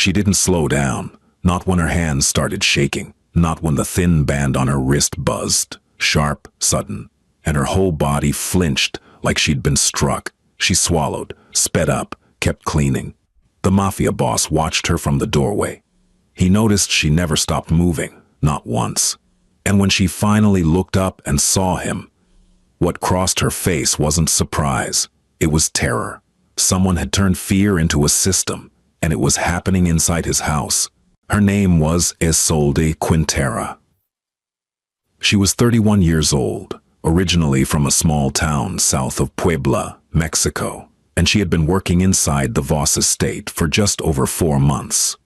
She didn't slow down, not when her hands started shaking, not when the thin band on her wrist buzzed, sharp, sudden, and her whole body flinched like she'd been struck. She swallowed, sped up, kept cleaning. The Mafia boss watched her from the doorway. He noticed she never stopped moving, not once. And when she finally looked up and saw him, what crossed her face wasn't surprise. It was terror. Someone had turned fear into a system, and it was happening inside his house. Her name was Isolde Quintera. She was 31 years old, originally from a small town south of Puebla, Mexico, and she had been working inside the Voss estate for just over 4 months.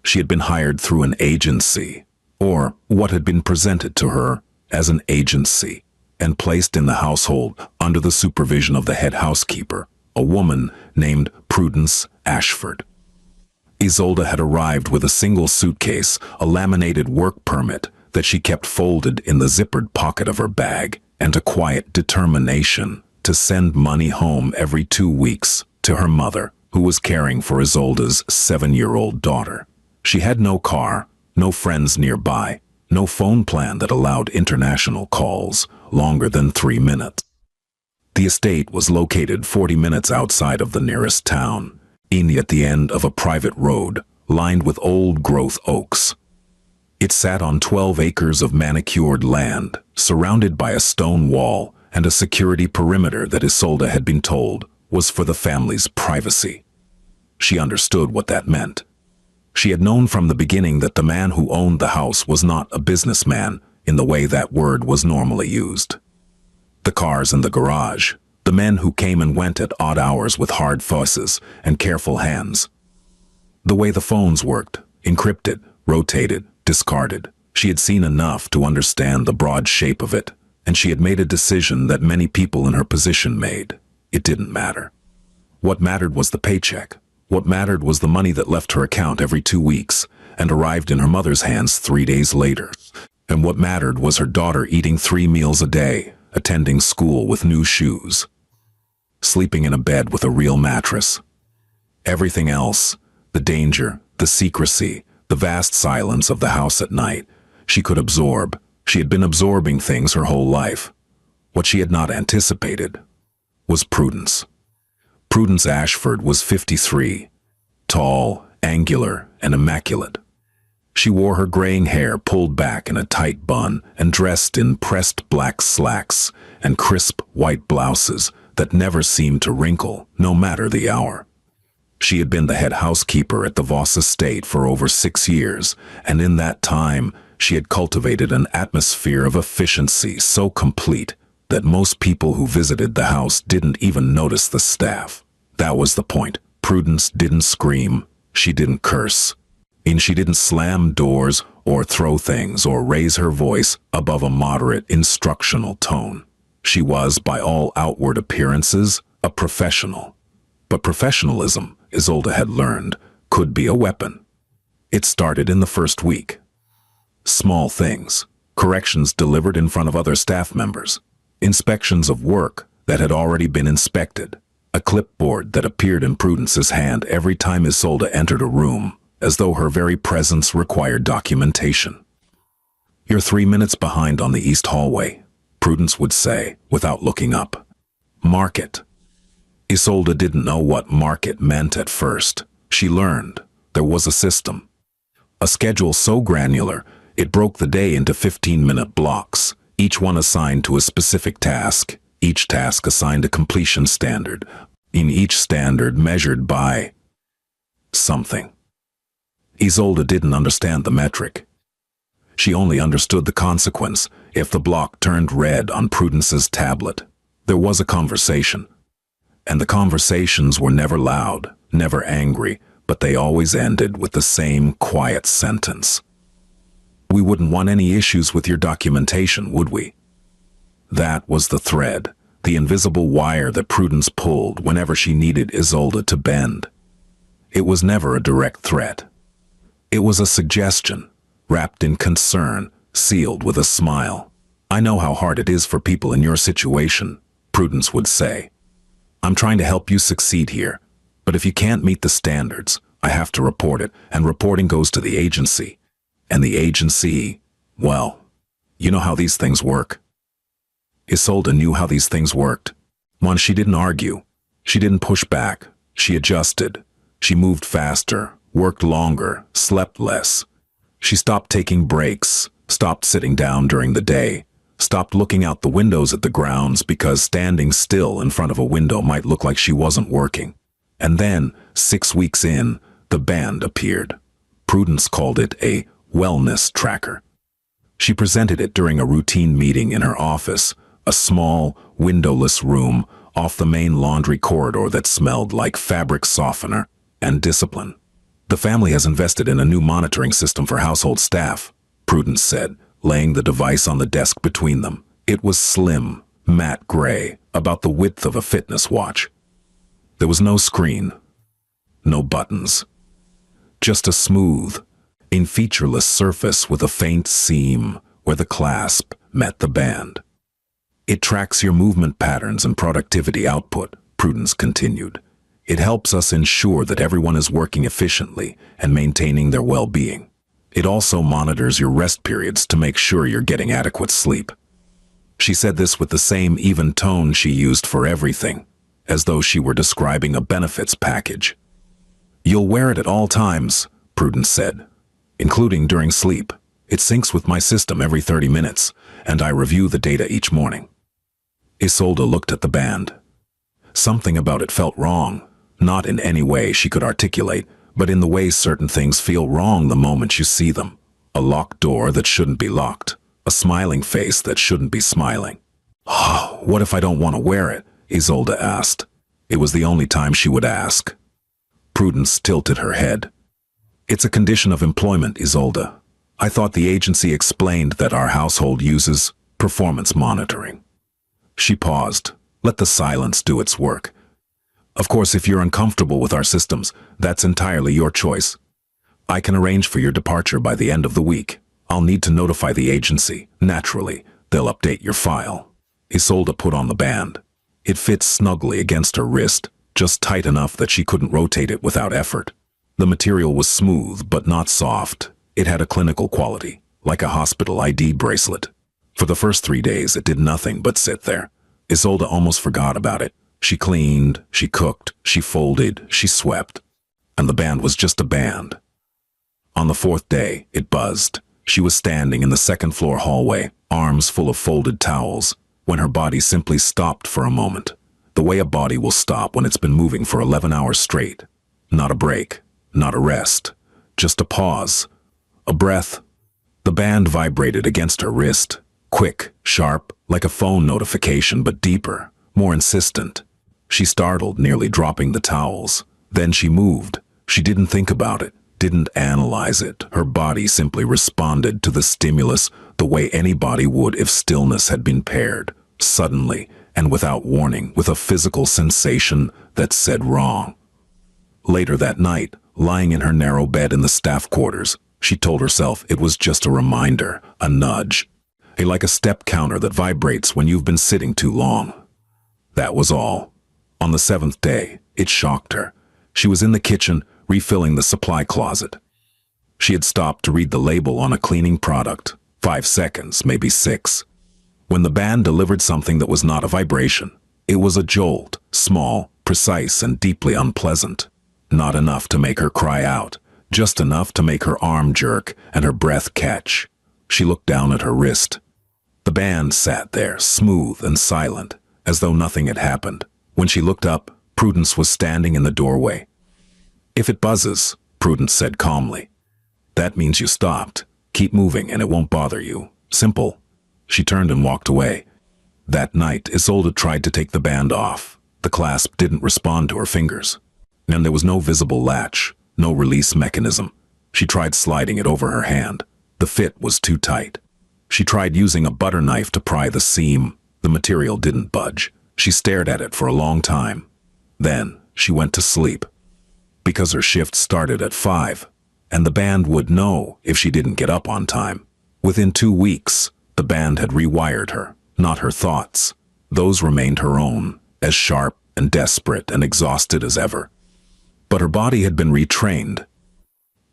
She had been hired through an agency, or what had been presented to her as an agency, and placed in the household under the supervision of the head housekeeper, a woman named Prudence Ashford. Isolde had arrived with a single suitcase, a laminated work permit that she kept folded in the zippered pocket of her bag, and a quiet determination to send money home every 2 weeks to her mother, who was caring for Isolde's 7-year-old daughter. She had no car, no friends nearby, no phone plan that allowed international calls longer than 3 minutes. The estate was located 40 minutes outside of the nearest town, at the end of a private road lined with old-growth oaks. It sat on 12 acres of manicured land, surrounded by a stone wall and a security perimeter that Isolde had been told was for the family's privacy. She understood what that meant. She had known from the beginning that the man who owned the house was not a businessman in the way that word was normally used. The cars in the garage, the men who came and went at odd hours with hard faces and careful hands. The way the phones worked, encrypted, rotated, discarded. She had seen enough to understand the broad shape of it, and she had made a decision that many people in her position made. It didn't matter. What mattered was the paycheck. What mattered was the money that left her account every 2 weeks and arrived in her mother's hands 3 days later. And what mattered was her daughter eating 3 meals a day, attending school with new shoes, sleeping in a bed with a real mattress. Everything else, the danger, the secrecy, the vast silence of the house at night, she could absorb. She had been absorbing things her whole life. What she had not anticipated was Prudence. Prudence Ashford was 53, tall, angular, and immaculate. She wore her graying hair pulled back in a tight bun and dressed in pressed black slacks and crisp white blouses that never seemed to wrinkle, no matter the hour. She had been the head housekeeper at the Voss estate for over 6 years, and in that time, she had cultivated an atmosphere of efficiency so complete that most people who visited the house didn't even notice the staff. That was the point. Prudence didn't scream. She didn't curse. And she didn't slam doors or throw things or raise her voice above a moderate instructional tone. She was, by all outward appearances, a professional. But professionalism, Isolde had learned, could be a weapon. It started in the first week. Small things, corrections delivered in front of other staff members, inspections of work that had already been inspected, a clipboard that appeared in Prudence's hand every time Isolde entered a room, as though her very presence required documentation. "You're 3 minutes behind on the east hallway," Prudence would say, without looking up. "Mark it." Isolde didn't know what mark it meant at first. She learned. There was a system. A schedule so granular, it broke the day into 15-minute blocks, each one assigned to a specific task, each task assigned a completion standard, in each standard measured by something. Isolde didn't understand the metric. She only understood the consequence if the block turned red on Prudence's tablet. There was a conversation. And the conversations were never loud, never angry, but they always ended with the same quiet sentence. "We wouldn't want any issues with your documentation, would we?" That was the thread, the invisible wire that Prudence pulled whenever she needed Isolde to bend. It was never a direct threat. It was a suggestion, wrapped in concern, sealed with a smile. "I know how hard it is for people in your situation," Prudence would say. "I'm trying to help you succeed here, but if you can't meet the standards, I have to report it, and reporting goes to the agency. And the agency, well, you know how these things work. Isolde knew how these things worked. One, she didn't argue. She didn't push back. She adjusted. She moved faster, worked longer, slept less. She stopped taking breaks, stopped sitting down during the day, stopped looking out the windows at the grounds because standing still in front of a window might look like she wasn't working. And then, 6 weeks in, the band appeared. Prudence called it a wellness tracker. She presented it during a routine meeting in her office, a small, windowless room off the main laundry corridor that smelled like fabric softener and discipline. The family has invested in a new monitoring system for household staff, Prudence said, laying the device on the desk between them. It was slim, matte gray, about the width of a fitness watch. There was no screen, no buttons, just a smooth, featureless surface with a faint seam where the clasp met the band. It tracks your movement patterns and productivity output, Prudence continued. It helps us ensure that everyone is working efficiently and maintaining their well-being. It also monitors your rest periods to make sure you're getting adequate sleep. She said this with the same even tone she used for everything, as though she were describing a benefits package. You'll wear it at all times, Prudence said, including during sleep. It syncs with my system every 30 minutes, and I review the data each morning. Isolde looked at the band. Something about it felt wrong, not in any way she could articulate, but in the way certain things feel wrong the moment you see them. A locked door that shouldn't be locked, a smiling face that shouldn't be smiling. Oh, what if I don't want to wear it? Isolde asked. It was the only time she would ask. Prudence tilted her head. It's a condition of employment, Isolde. I thought the agency explained that our household uses performance monitoring. She paused. Let the silence do its work. Of course, if you're uncomfortable with our systems, that's entirely your choice. I can arrange for your departure by the end of the week. I'll need to notify the agency. Naturally, they'll update your file. Isolde put on the band. It fit snugly against her wrist, just tight enough that she couldn't rotate it without effort. The material was smooth but not soft. It had a clinical quality, like a hospital ID bracelet. For the first 3 days, it did nothing but sit there. Isolde almost forgot about it. She cleaned, she cooked, she folded, she swept. And the band was just a band. On the 4th day, it buzzed. She was standing in the second-floor hallway, arms full of folded towels, when her body simply stopped for a moment. The way a body will stop when it's been moving for 11 hours straight. Not a break, not a rest, just a pause, a breath. The band vibrated against her wrist, quick, sharp, like a phone notification, but deeper, more insistent. She startled, nearly dropping the towels. Then she moved. She didn't think about it, didn't analyze it. Her body simply responded to the stimulus the way any body would if stillness had been paired, suddenly and without warning, with a physical sensation that said wrong. Later that night, lying in her narrow bed in the staff quarters, she told herself it was just a reminder, a nudge, like a step counter that vibrates when you've been sitting too long. That was all. On the 7th day, it shocked her. She was in the kitchen, refilling the supply closet. She had stopped to read the label on a cleaning product. 5 seconds, maybe 6. When the band delivered something that was not a vibration, it was a jolt, small, precise, and deeply unpleasant. Not enough to make her cry out, just enough to make her arm jerk and her breath catch. She looked down at her wrist. The band sat there, smooth and silent, as though nothing had happened. When she looked up, Prudence was standing in the doorway. If it buzzes, Prudence said calmly, that means you stopped. Keep moving and it won't bother you. Simple. She turned and walked away. That night, Isolde tried to take the band off. The clasp didn't respond to her fingers. And there was no visible latch, no release mechanism. She tried sliding it over her hand. The fit was too tight. She tried using a butter knife to pry the seam. The material didn't budge. She stared at it for a long time. Then she went to sleep. Because her shift started at 5, and the band would know if she didn't get up on time. Within 2 weeks, the band had rewired her, not her thoughts. Those remained her own, as sharp and desperate and exhausted as ever. But her body had been retrained.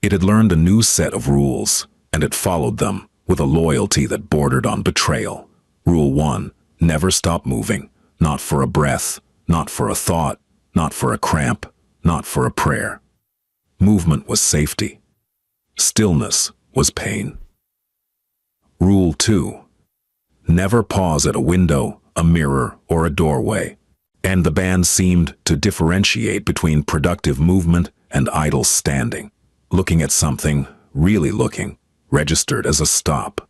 It had learned a new set of rules, and it followed them with a loyalty that bordered on betrayal. Rule 1, never stop moving, not for a breath, not for a thought, not for a cramp, not for a prayer. Movement was safety. Stillness was pain. Rule 2, never pause at a window, a mirror, or a doorway. And the band seemed to differentiate between productive movement and idle standing. Looking at something, really looking, registered as a stop.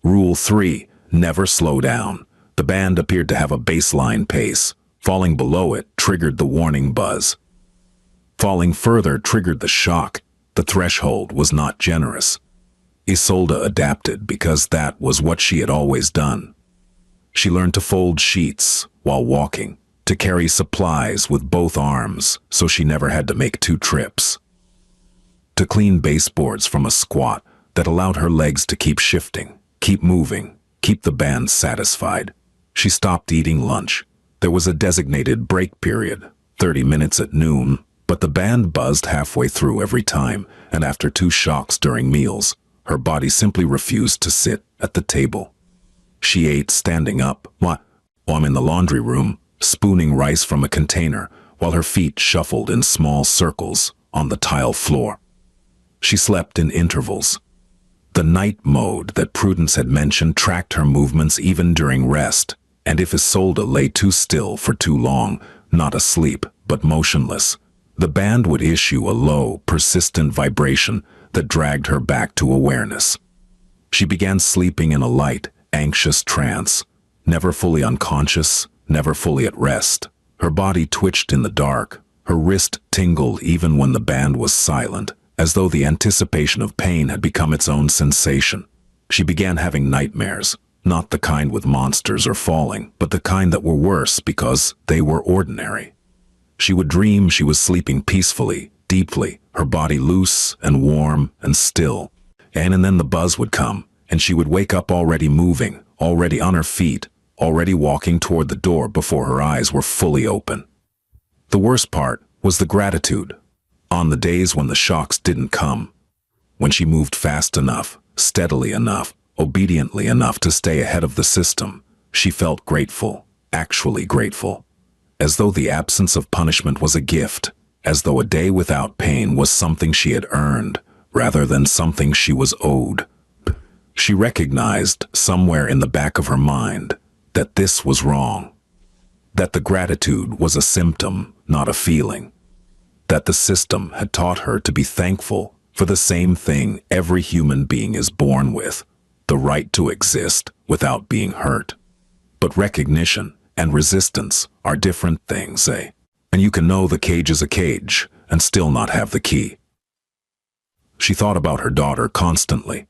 Rule 3, never slow down. The band appeared to have a baseline pace. Falling below it triggered the warning buzz. Falling further triggered the shock. The threshold was not generous. Isolde adapted because that was what she had always done. She learned to fold sheets while walking, to carry supplies with both arms so she never had to make 2 trips, to clean baseboards from a squat that allowed her legs to keep shifting, keep moving, keep the band satisfied. She stopped eating lunch. There was a designated break period, 30 minutes at noon, but the band buzzed halfway through every time, and after 2 shocks during meals, her body simply refused to sit at the table. She ate standing up, while I'm in the laundry room, spooning rice from a container, while her feet shuffled in small circles on the tile floor. She slept in intervals. The night mode that Prudence had mentioned tracked her movements even during rest, and if Isolde lay too still for too long, not asleep, but motionless, the band would issue a low, persistent vibration that dragged her back to awareness. She began sleeping in a light, anxious trance, never fully unconscious, never fully at rest. Her body twitched in the dark, her wrist tingled even when the band was silent, as though the anticipation of pain had become its own sensation. She began having nightmares, not the kind with monsters or falling, but the kind that were worse because they were ordinary. She would dream she was sleeping peacefully, deeply, her body loose and warm and still. And then the buzz would come, and she would wake up already moving, already on her feet, already walking toward the door before her eyes were fully open. The worst part was the gratitude. On the days when the shocks didn't come, when she moved fast enough, steadily enough, obediently enough to stay ahead of the system, she felt grateful, actually grateful, as though the absence of punishment was a gift, as though a day without pain was something she had earned, rather than something she was owed. She recognized, somewhere in the back of her mind, that this was wrong, that the gratitude was a symptom, not a feeling, that the system had taught her to be thankful for the same thing every human being is born with, the right to exist without being hurt. But recognition and resistance are different things, eh? And you can know the cage is a cage and still not have the key. She thought about her daughter constantly,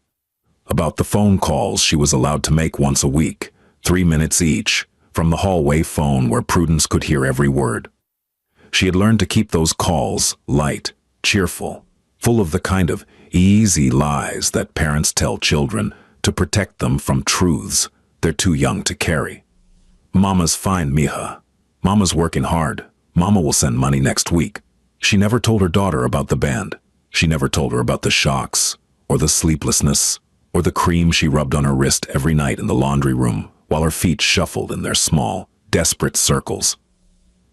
about the phone calls she was allowed to make once a week, 3 minutes each, from the hallway phone where Prudence could hear every word. She had learned to keep those calls light, cheerful, full of the kind of easy lies that parents tell children to protect them from truths they're too young to carry. Mama's fine, mija. Mama's working hard. Mama will send money next week. She never told her daughter about the band. She never told her about the shocks, or the sleeplessness, or the cream she rubbed on her wrist every night in the laundry room while her feet shuffled in their small, desperate circles.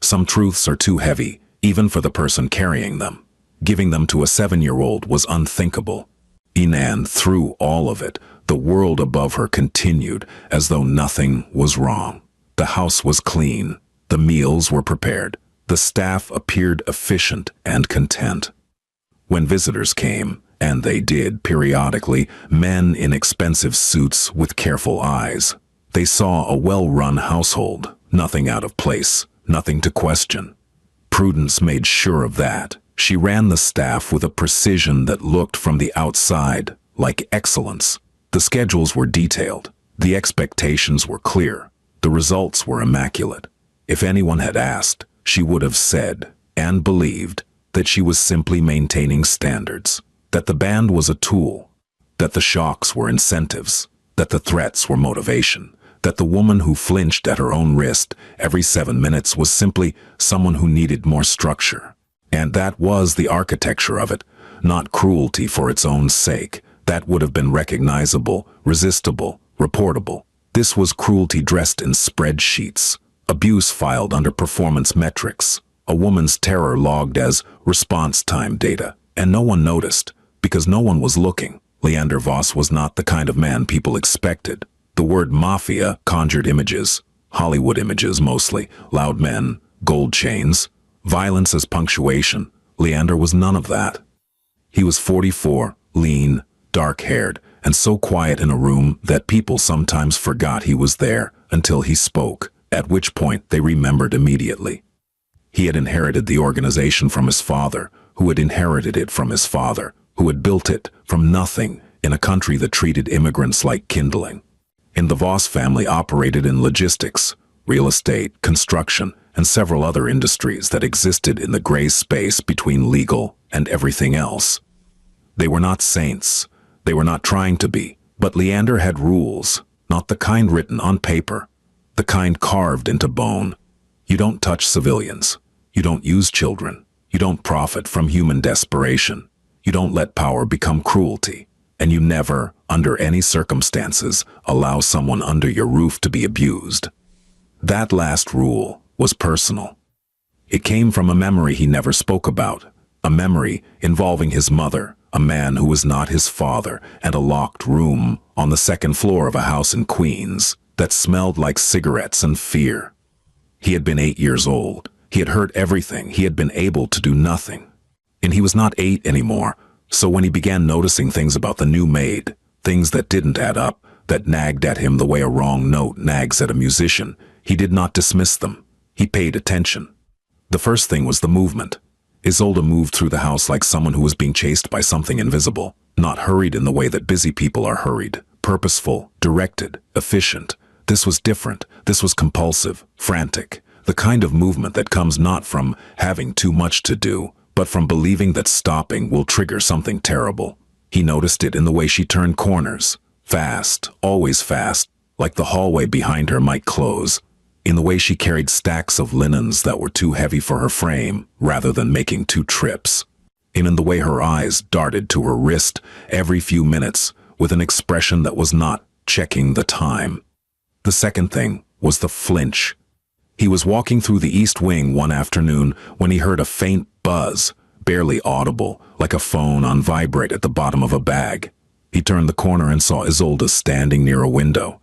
Some truths are too heavy, even for the person carrying them. Giving them to a 7-year-old was unthinkable. And through all of it, the world above her continued as though nothing was wrong. The house was clean. The meals were prepared. The staff appeared efficient and content. When visitors came, and they did periodically, men in expensive suits with careful eyes, they saw a well-run household, nothing out of place, nothing to question. Prudence made sure of that. She ran the staff with a precision that looked from the outside like excellence. The schedules were detailed. The expectations were clear. The results were immaculate. If anyone had asked, she would have said and believed that she was simply maintaining standards, that the band was a tool, that the shocks were incentives, that the threats were motivation, that the woman who flinched at her own wrist every 7 minutes was simply someone who needed more structure. And that was the architecture of it, not cruelty for its own sake. That would have been recognizable, resistible, reportable. This was cruelty dressed in spreadsheets, abuse filed under performance metrics, a woman's terror logged as response time data. And no one noticed, because no one was looking. Leander Voss was not the kind of man people expected. The word mafia conjured images, Hollywood images mostly, loud men, gold chains, violence as punctuation. Leander was none of that. He was 44, lean, dark-haired, and so quiet in a room that people sometimes forgot he was there until he spoke, at which point they remembered immediately. He had inherited the organization from his father, who had inherited it from his father, who had built it from nothing in a country that treated immigrants like kindling. And the Voss family operated in logistics, real estate, construction, and several other industries that existed in the gray space between legal and everything else. They were not saints. They were not trying to be. But Leander had rules, not the kind written on paper, the kind carved into bone. You don't touch civilians. You don't use children. You don't profit from human desperation. You don't let power become cruelty. And you never, under any circumstances, allow someone under your roof to be abused. That last rule was personal. It came from a memory he never spoke about, a memory involving his mother, a man who was not his father, and a locked room on the second floor of a house in Queens that smelled like cigarettes and fear. He had been 8 years old. He had heard everything. He had been able to do nothing. And he was not 8 anymore, so when he began noticing things about the new Maid, things that didn't add up, that nagged at him the way a wrong note nags at a musician, he did not dismiss them. He paid attention. The first thing was the movement. Isolde moved through the house like someone who was being chased by something invisible, not hurried in the way that busy people are hurried, purposeful, directed, efficient. This was different. This was compulsive, frantic, the kind of movement that comes not from having too much to do, but from believing that stopping will trigger something terrible. He noticed it in the way she turned corners, fast, always fast, like the hallway behind her might close, in the way she carried stacks of linens that were too heavy for her frame, rather than making 2 trips, and in the way her eyes darted to her wrist every few minutes with an expression that was not checking the time. The second thing was the flinch. He was walking through the East Wing one afternoon when he heard a faint buzz, barely audible, like a phone on vibrate at the bottom of a bag. He turned the corner and saw Isolde standing near a window.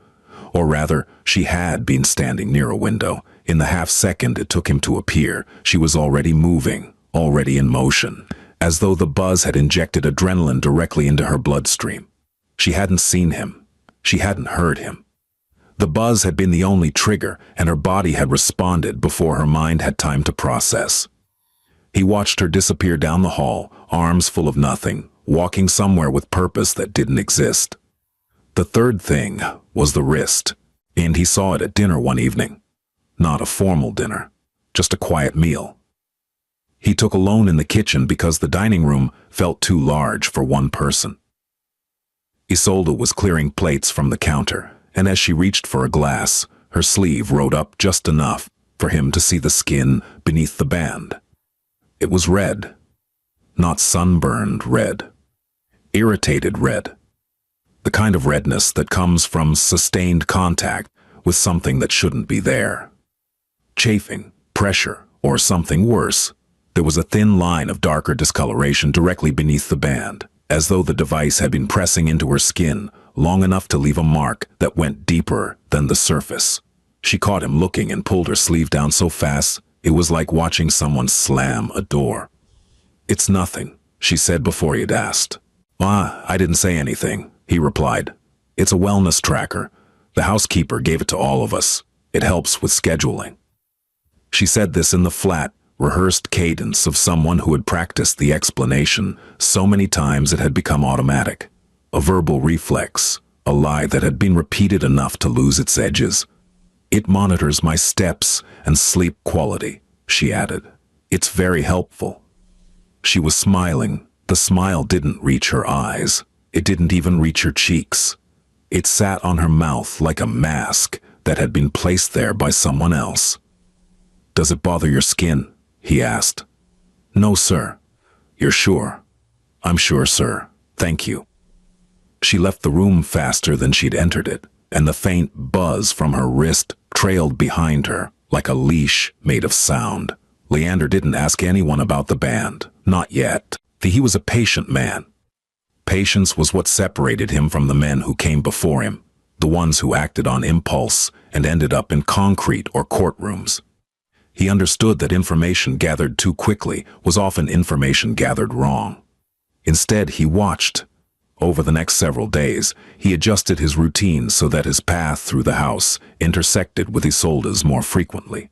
Or rather, she had been standing near a window. In the half-second it took him to appear, she was already moving, already in motion, as though the buzz had injected adrenaline directly into her bloodstream. She hadn't seen him. She hadn't heard him. The buzz had been the only trigger, and her body had responded before her mind had time to process. He watched her disappear down the hall, arms full of nothing, walking somewhere with purpose that didn't exist. The third thing was the wrist, and he saw it at dinner one evening. Not a formal dinner, just a quiet meal. He took alone in the kitchen because the dining room felt too large for one person. Isolde was clearing plates from the counter, and as she reached for a glass, her sleeve rode up just enough for him to see the skin beneath the band. It was red, not sunburned red, irritated red. The kind of redness that comes from sustained contact with something that shouldn't be there. Chafing, pressure, or something worse. There was a thin line of darker discoloration directly beneath the band, as though the device had been pressing into her skin long enough to leave a mark that went deeper than the surface. She caught him looking and pulled her sleeve down so fast it was like watching someone slam a door. "It's nothing," she said before he'd asked. I didn't say anything," he replied. "It's a wellness tracker. The housekeeper gave it to all of us. It helps with scheduling." She said this in the flat, rehearsed cadence of someone who had practiced the explanation so many times it had become automatic. A verbal reflex, a lie that had been repeated enough to lose its edges. "It monitors my steps and sleep quality," she added. "It's very helpful." She was smiling. The smile didn't reach her eyes. It didn't even reach her cheeks. It sat on her mouth like a mask that had been placed there by someone else. "Does it bother your skin?" he asked. No, sir. You're sure? I'm sure, sir. Thank you. She left the room faster than she'd entered it, and the faint buzz from her wrist trailed behind her like a leash made of sound. Leander didn't ask anyone about the band. Not yet. He was a patient man. Patience was what separated him from the men who came before him, the ones who acted on impulse and ended up in concrete or courtrooms. He understood that information gathered too quickly was often information gathered wrong. Instead, he watched. Over the next several days, he adjusted his routine so that his path through the house intersected with Isolde's more frequently.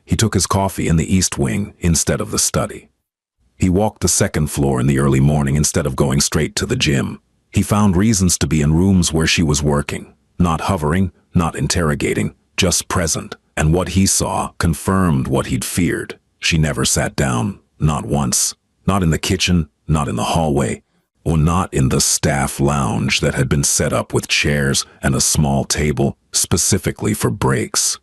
He took his coffee in the east wing instead of the study. He walked the second floor in the early morning instead of going straight to the gym. He found reasons to be in rooms where she was working, not hovering, not interrogating, just present. And what he saw confirmed what he'd feared. She never sat down, not once, not in the kitchen, not in the hallway, or not in the staff lounge that had been set up with chairs and a small table specifically for breaks.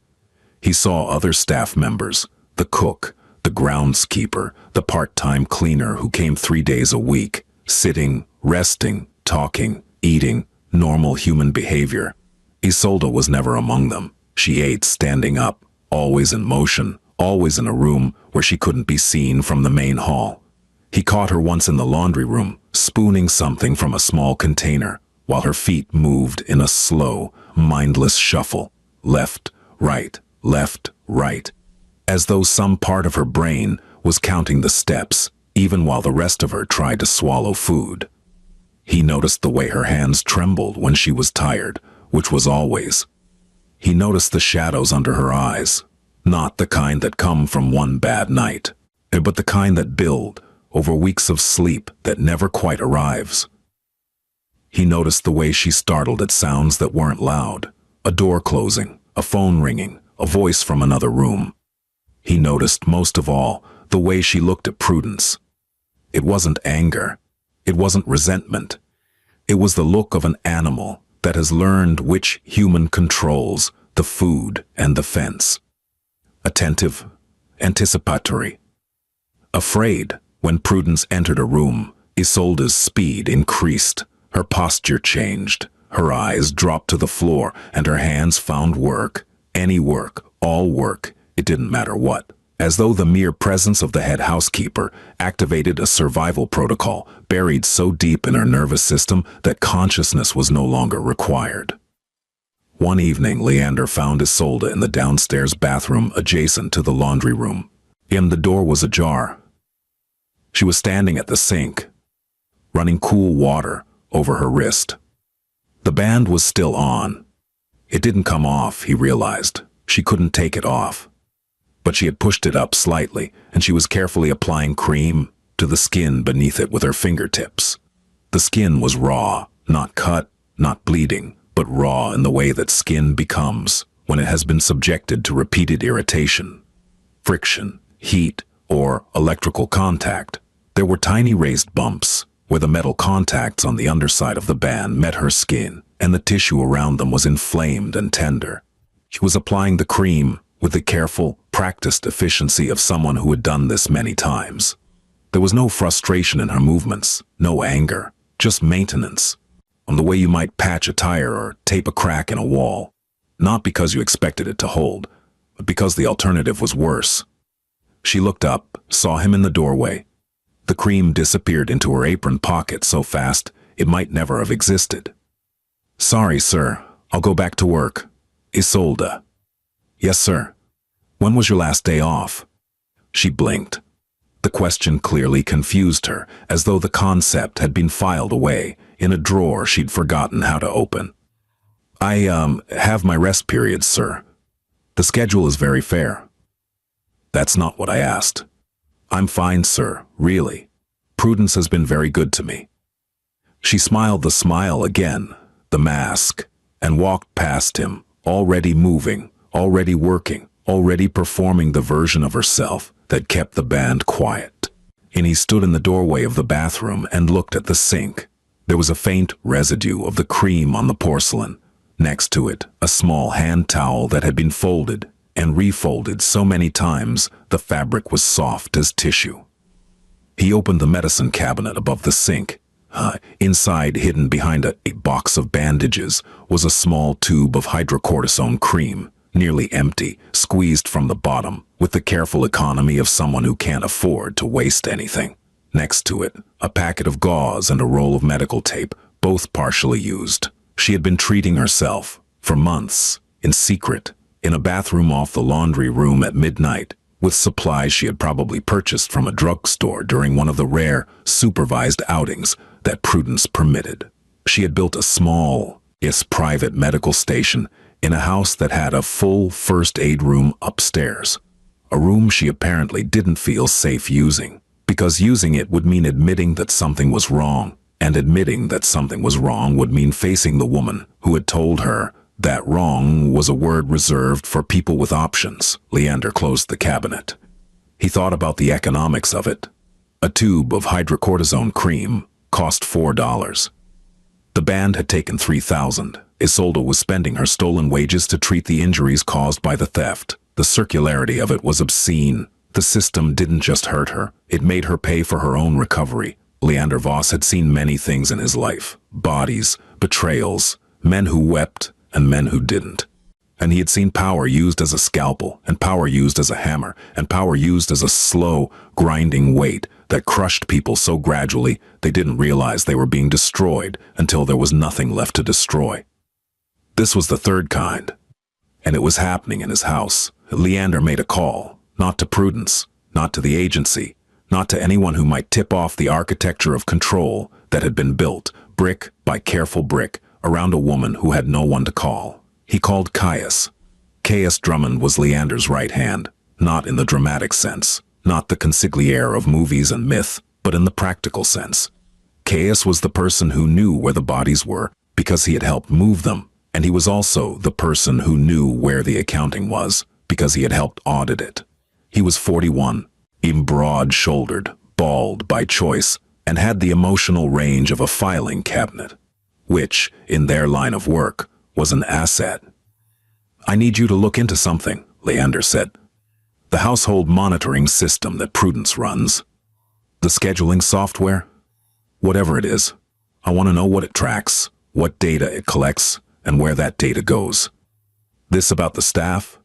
He saw other staff members, the cook, the groundskeeper, the part-time cleaner who came 3 days a week, sitting, resting, talking, eating, normal human behavior. Isolde was never among them. She ate standing up, always in motion, always in a room where she couldn't be seen from the main hall. He caught her once in the laundry room, spooning something from a small container, while her feet moved in a slow, mindless shuffle, left, right, as though some part of her brain was counting the steps, even while the rest of her tried to swallow food. He noticed the way her hands trembled when she was tired, which was always. He noticed the shadows under her eyes, not the kind that come from one bad night, but the kind that build over weeks of sleep that never quite arrives. He noticed the way she startled at sounds that weren't loud, a door closing, a phone ringing, a voice from another room. He noticed most of all the way she looked at Prudence. It wasn't anger. It wasn't resentment. It was the look of an animal that has learned which human controls the food and the fence. Attentive, anticipatory. Afraid, when Prudence entered a room, Isolde's speed increased, her posture changed, her eyes dropped to the floor, and her hands found work, any work, all work, it didn't matter what. As though the mere presence of the head housekeeper activated a survival protocol buried so deep in her nervous system that consciousness was no longer required. One evening, Leander found Isolde in the downstairs bathroom adjacent to the laundry room. The door was ajar. She was standing at the sink, running cool water over her wrist. The band was still on. It didn't come off, he realized. She couldn't take it off. But she had pushed it up slightly, and she was carefully applying cream to the skin beneath it with her fingertips. The skin was raw, not cut, not bleeding, but raw in the way that skin becomes when it has been subjected to repeated irritation, friction, heat, or electrical contact. There were tiny raised bumps where the metal contacts on the underside of the band met her skin, and the tissue around them was inflamed and tender. She was applying the cream with the careful, practiced efficiency of someone who had done this many times. There was no frustration in her movements, no anger, just maintenance, on the way you might patch a tire or tape a crack in a wall, not because you expected it to hold, but because the alternative was worse. She looked up, saw him in the doorway. The cream disappeared into her apron pocket so fast it might never have existed. "Sorry, sir. I'll go back to work." "Isolde." "Yes, sir." "When was your last day off?" She blinked. The question clearly confused her, as though the concept had been filed away in a drawer she'd forgotten how to open. I have my rest periods, sir. The schedule is very fair." "That's not what I asked." "I'm fine, sir, really. Prudence has been very good to me." She smiled the smile again, the mask, and walked past him, already moving, already working, already performing the version of herself that kept the band quiet. And he stood in the doorway of the bathroom and looked at the sink. There was a faint residue of the cream on the porcelain. Next to it, a small hand towel that had been folded and refolded so many times the fabric was soft as tissue. He opened the medicine cabinet above the sink. Inside, hidden behind a box of bandages, was a small tube of hydrocortisone cream, nearly empty, squeezed from the bottom, with the careful economy of someone who can't afford to waste anything. Next to it, a packet of gauze and a roll of medical tape, both partially used. She had been treating herself, for months, in secret, in a bathroom off the laundry room at midnight, with supplies she had probably purchased from a drugstore during one of the rare, supervised outings that prudence permitted. She had built a small, private medical station in a house that had a full first aid room upstairs, a room she apparently didn't feel safe using, because using it would mean admitting that something was wrong, and admitting that something was wrong would mean facing the woman who had told her that wrong was a word reserved for people with options. Leander closed the cabinet. He thought about the economics of it. A tube of hydrocortisone cream cost $4. The band had taken $3,000. Isolde was spending her stolen wages to treat the injuries caused by the theft. The circularity of it was obscene. The system didn't just hurt her, it made her pay for her own recovery. Leander Voss had seen many things in his life. Bodies, betrayals, men who wept, and men who didn't. And he had seen power used as a scalpel, and power used as a hammer, and power used as a slow, grinding weight that crushed people so gradually they didn't realize they were being destroyed until there was nothing left to destroy. This was the third kind, and it was happening in his house. Leander made a call, not to Prudence, not to the agency, not to anyone who might tip off the architecture of control that had been built, brick by careful brick, around a woman who had no one to call. He called Caius. Caius Drummond was Leander's right hand, not in the dramatic sense, not the consigliere of movies and myth, but in the practical sense. Caius was the person who knew where the bodies were because he had helped move them, and he was also the person who knew where the accounting was because he had helped audit it. He was 41, broad-shouldered, bald by choice, and had the emotional range of a filing cabinet, which, in their line of work, was an asset. "I need you to look into something," Leander said. "The household monitoring system that Prudence runs. The scheduling software? Whatever it is. I want to know what it tracks, what data it collects, and where that data goes. This about the staff?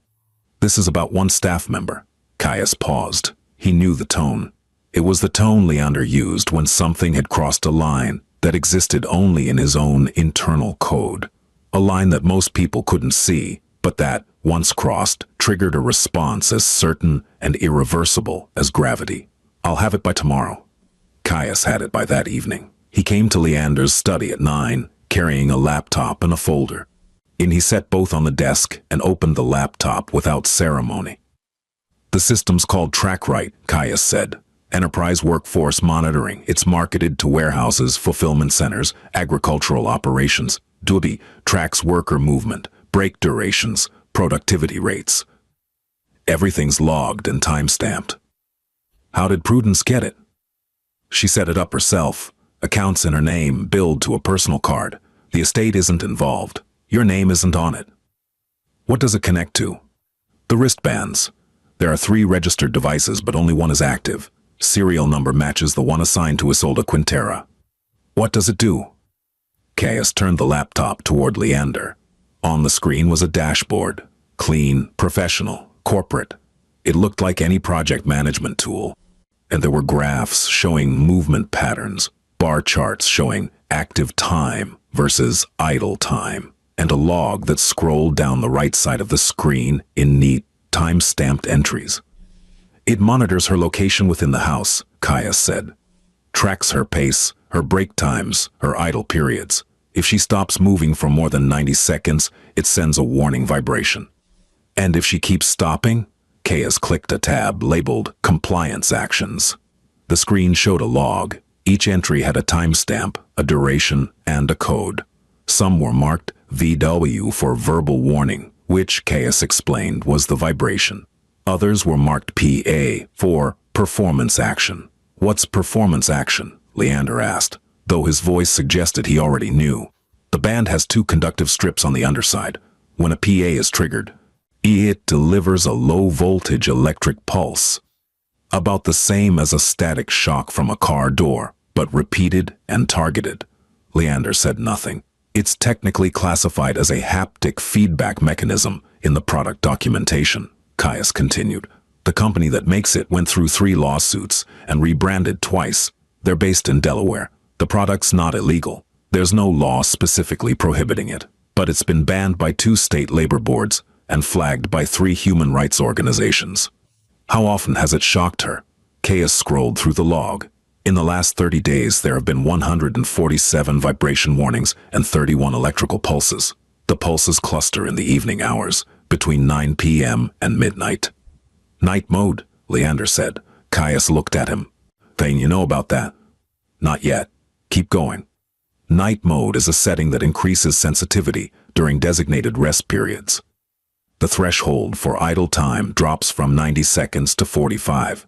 This is about one staff member." Caius paused. He knew the tone. It was the tone Leander used when something had crossed a line that existed only in his own internal code. A line that most people couldn't see, but that, once crossed, triggered a response as certain and irreversible as gravity. "I'll have it by tomorrow." Caius had it by that evening. He came to Leander's study at 9, carrying a laptop and a folder. He sat both on the desk and opened the laptop without ceremony. "The system's called TrackRight," Caius said. "Enterprise Workforce Monitoring. It's marketed to warehouses, fulfillment centers, agricultural operations. DUBI tracks worker movement, break durations, productivity rates. Everything's logged and time-stamped." "How did Prudence get it?" "She set it up herself. Accounts in her name, billed to a personal card. The estate isn't involved. Your name isn't on it." "What does it connect to?" "The wristbands. There are 3 registered devices, but only one is active. Serial number matches the one assigned to Isolde Quintera." "What does it do?" Caius turned the laptop toward Leander. On the screen was a dashboard. Clean, professional, corporate. It looked like any project management tool. And there were graphs showing movement patterns, bar charts showing active time versus idle time, and a log that scrolled down the right side of the screen in neat, time-stamped entries. "It monitors her location within the house," Caius said. "Tracks her pace, her break times, her idle periods. If she stops moving for more than 90 seconds, it sends a warning vibration. And if she keeps stopping," Caius clicked a tab labeled Compliance Actions. The screen showed a log. Each entry had a timestamp, a duration, and a code. Some were marked VW for verbal warning, which, Caius explained, was the vibration. Others were marked PA for performance action. "What's performance action?" Leander asked, though his voice suggested he already knew. "The band has 2 conductive strips on the underside. When a PA is triggered, it delivers a low-voltage electric pulse." About the same as a static shock from a car door, but repeated and targeted. Leander said nothing. It's technically classified as a haptic feedback mechanism in the product documentation, Caius continued. The company that makes it went through 3 lawsuits and rebranded twice. They're based in Delaware. The product's not illegal. There's no law specifically prohibiting it, but it's been banned by 2 state labor boards and flagged by 3 human rights organizations. How often has it shocked her? Caius scrolled through the log. In the last 30 days, there have been 147 vibration warnings and 31 electrical pulses. The pulses cluster in the evening hours, between 9 p.m. and midnight. Night mode, Leander said. Caius looked at him. Thane, you know about that? Not yet. Keep going. Night mode is a setting that increases sensitivity during designated rest periods. The threshold for idle time drops from 90 seconds to 45.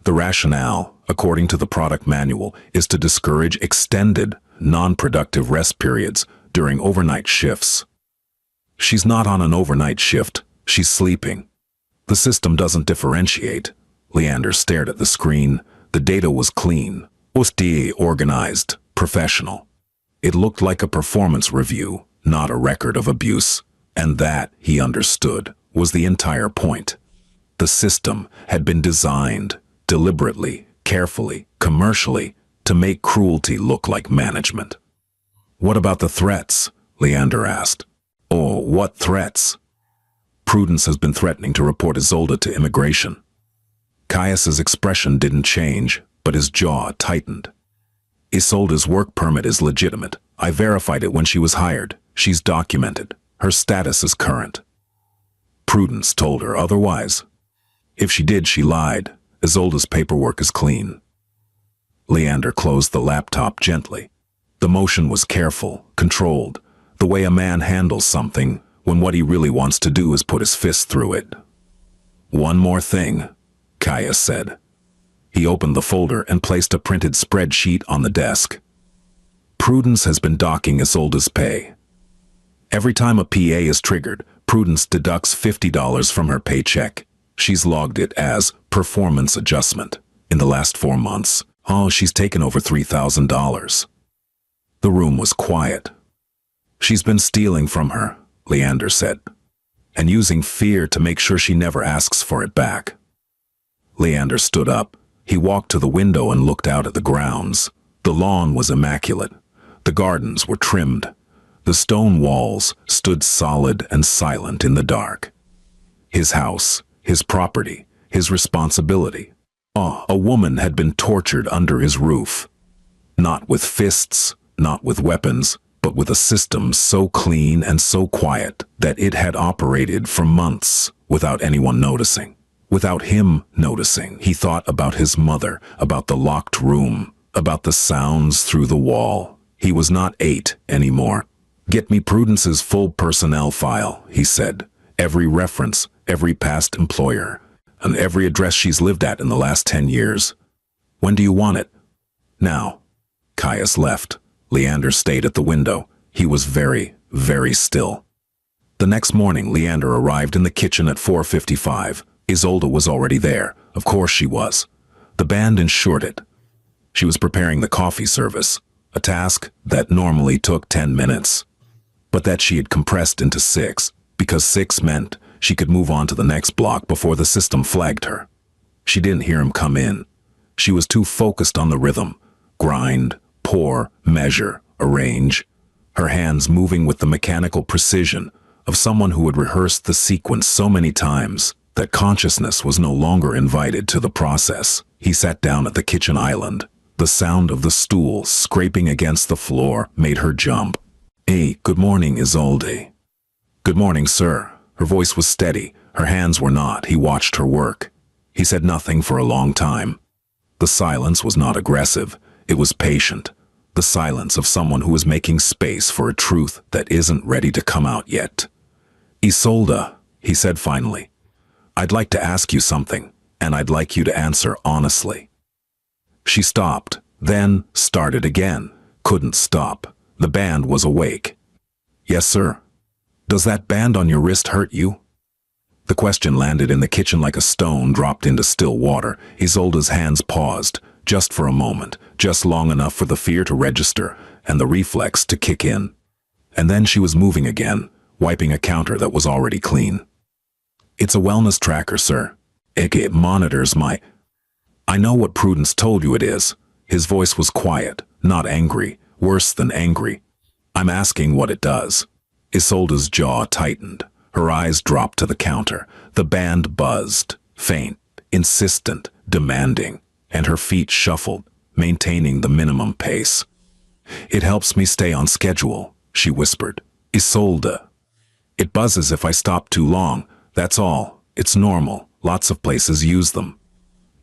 The rationale, according to the product manual, is to discourage extended, non-productive rest periods during overnight shifts. She's not on an overnight shift, she's sleeping. The system doesn't differentiate. Leander stared at the screen. The data was clean, organized, professional. It looked like a performance review, not a record of abuse. And that, he understood, was the entire point. The system had been designed, deliberately, carefully, commercially, to make cruelty look like management. What about the threats? Leander asked. Oh, what threats? Prudence has been threatening to report Isolde to immigration. Caius's expression didn't change, but his jaw tightened. Isolde's work permit is legitimate. I verified it when she was hired. She's documented. Her status is current. Prudence told her otherwise. If she did, she lied. Isolde's paperwork is clean. Leander closed the laptop gently. The motion was careful, controlled, the way a man handles something when what he really wants to do is put his fist through it. One more thing, Caius said. He opened the folder and placed a printed spreadsheet on the desk. Prudence has been docking Isolde's pay. Every time a PA is triggered, Prudence deducts $50 from her paycheck. She's logged it as performance adjustment. In the last 4 months, she's taken over $3,000. The room was quiet. She's been stealing from her, Leander said, and using fear to make sure she never asks for it back. Leander stood up. He walked to the window and looked out at the grounds. The lawn was immaculate. The gardens were trimmed. The stone walls stood solid and silent in the dark. His house, his property, his responsibility. A woman had been tortured under his roof. Not with fists, not with weapons, but with a system so clean and so quiet that it had operated for months without anyone noticing. Without him noticing, he thought about his mother, about the locked room, about the sounds through the wall. He was not 8 anymore. Get me Prudence's full personnel file, he said. Every reference, every past employer, and every address she's lived at in the last 10 years. When do you want it? Now. Caius left. Leander stayed at the window. He was very, very still. The next morning, Leander arrived in the kitchen at 4:55. Isolde was already there. Of course she was. The band ensured it. She was preparing the coffee service, a task that normally took 10 minutes, but that she had compressed into 6, because 6 meant she could move on to the next block before the system flagged her. She didn't hear him come in. She was too focused on the rhythm. Grind, pour, measure, arrange. Her hands moving with the mechanical precision of someone who had rehearsed the sequence so many times that consciousness was no longer invited to the process. He sat down at the kitchen island. The sound of the stool scraping against the floor made her jump. Hey, good morning, Isolde. Good morning, sir. Her voice was steady. Her hands were not. He watched her work. He said nothing for a long time. The silence was not aggressive. It was patient. The silence of someone who is making space for a truth that isn't ready to come out yet. Isolde, he said finally, I'd like to ask you something, and I'd like you to answer honestly. She stopped, then started again. Couldn't stop. The band was awake. Yes, sir. Does that band on your wrist hurt you? The question landed in the kitchen like a stone dropped into still water. Isolde's hands paused, just for a moment, just long enough for the fear to register and the reflex to kick in. And then she was moving again, wiping a counter that was already clean. "It's a wellness tracker, sir. It monitors my—" "I know what Prudence told you it is." His voice was quiet, not angry, worse than angry. "I'm asking what it does." Isolde's jaw tightened. Her eyes dropped to the counter. The band buzzed, faint, insistent, demanding, and her feet shuffled, maintaining the minimum pace. "It helps me stay on schedule," she whispered. "Isolde. It buzzes if I stop too long, that's all. It's normal. Lots of places use them."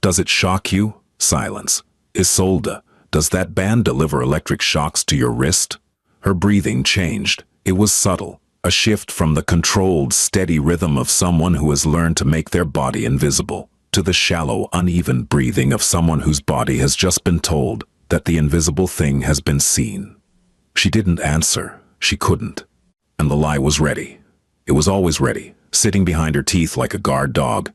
"Does it shock you?" Silence. "Isolde, does that band deliver electric shocks to your wrist?" Her breathing changed. It was subtle, a shift from the controlled, steady rhythm of someone who has learned to make their body invisible, to the shallow, uneven breathing of someone whose body has just been told that the invisible thing has been seen. She didn't answer. She couldn't. And the lie was ready. It was always ready, sitting behind her teeth like a guard dog.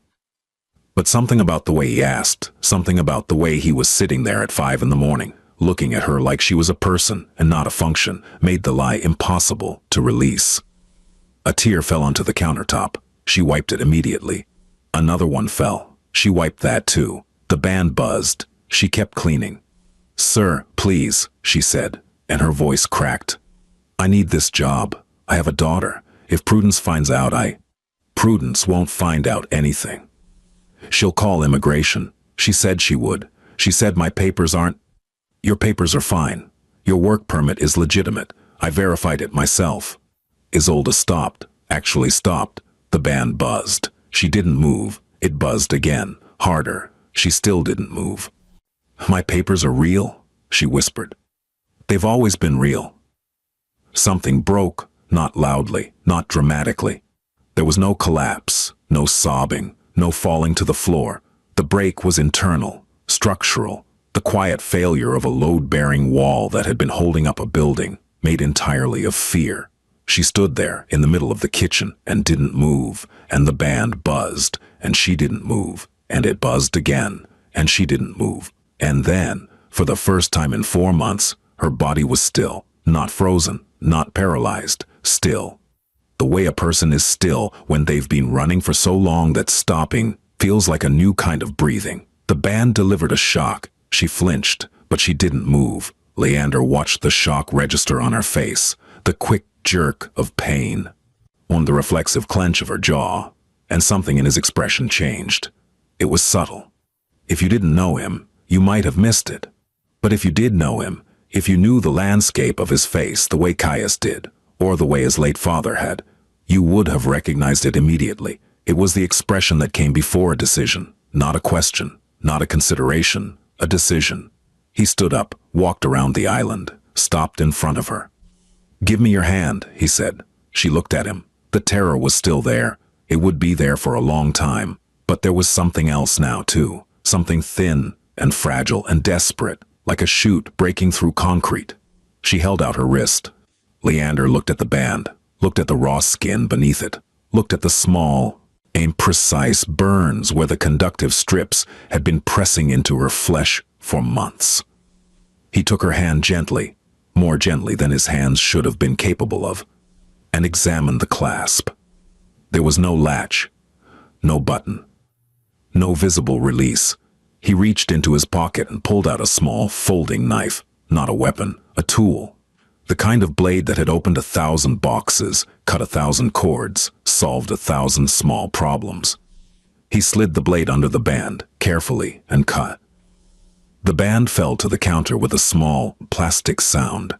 But something about the way he asked, something about the way he was sitting there at 5 in the morning, looking at her like she was a person and not a function, made the lie impossible to release. A tear fell onto the countertop. She wiped it immediately. Another one fell. She wiped that too. The band buzzed. She kept cleaning. "Sir, please," she said, and her voice cracked. "I need this job. I have a daughter. If Prudence finds out, Prudence won't find out anything. She'll call immigration. She said she would. She said my papers aren't—" "Your papers are fine. Your work permit is legitimate. I verified it myself." Isolde stopped, actually stopped. The band buzzed. She didn't move. It buzzed again, harder. She still didn't move. "My papers are real," she whispered. "They've always been real." Something broke, not loudly, not dramatically. There was no collapse, no sobbing, no falling to the floor. The break was internal, structural, the quiet failure of a load-bearing wall that had been holding up a building, made entirely of fear. She stood there in the middle of the kitchen and didn't move, and the band buzzed, and she didn't move, and it buzzed again, and she didn't move. And then, for the first time in 4 months, her body was still, not frozen, not paralyzed, still. The way a person is still when they've been running for so long that stopping feels like a new kind of breathing. The band delivered a shock. She flinched, but she didn't move. Leander watched the shock register on her face, the quick jerk of pain, on the reflexive clench of her jaw, and something in his expression changed. It was subtle. If you didn't know him, you might have missed it. But if you did know him, if you knew the landscape of his face the way Caius did, or the way his late father had, you would have recognized it immediately. It was the expression that came before a decision, not a question, not a consideration, a decision. He stood up, walked around the island, stopped in front of her. "Give me your hand," he said. She looked at him. The terror was still there. It would be there for a long time. But there was something else now, too. Something thin and fragile and desperate, like a chute breaking through concrete. She held out her wrist. Leander looked at the band, looked at the raw skin beneath it, looked at the small, imprecise burns where the conductive strips had been pressing into her flesh for months. He took her hand gently, more gently than his hands should have been capable of, and examined the clasp. There was no latch, no button, no visible release. He reached into his pocket and pulled out a small folding knife, not a weapon, a tool. The kind of blade that had opened 1,000 boxes, cut 1,000 cords, solved 1,000 small problems. He slid the blade under the band, carefully, and cut. The band fell to the counter with a small, plastic sound.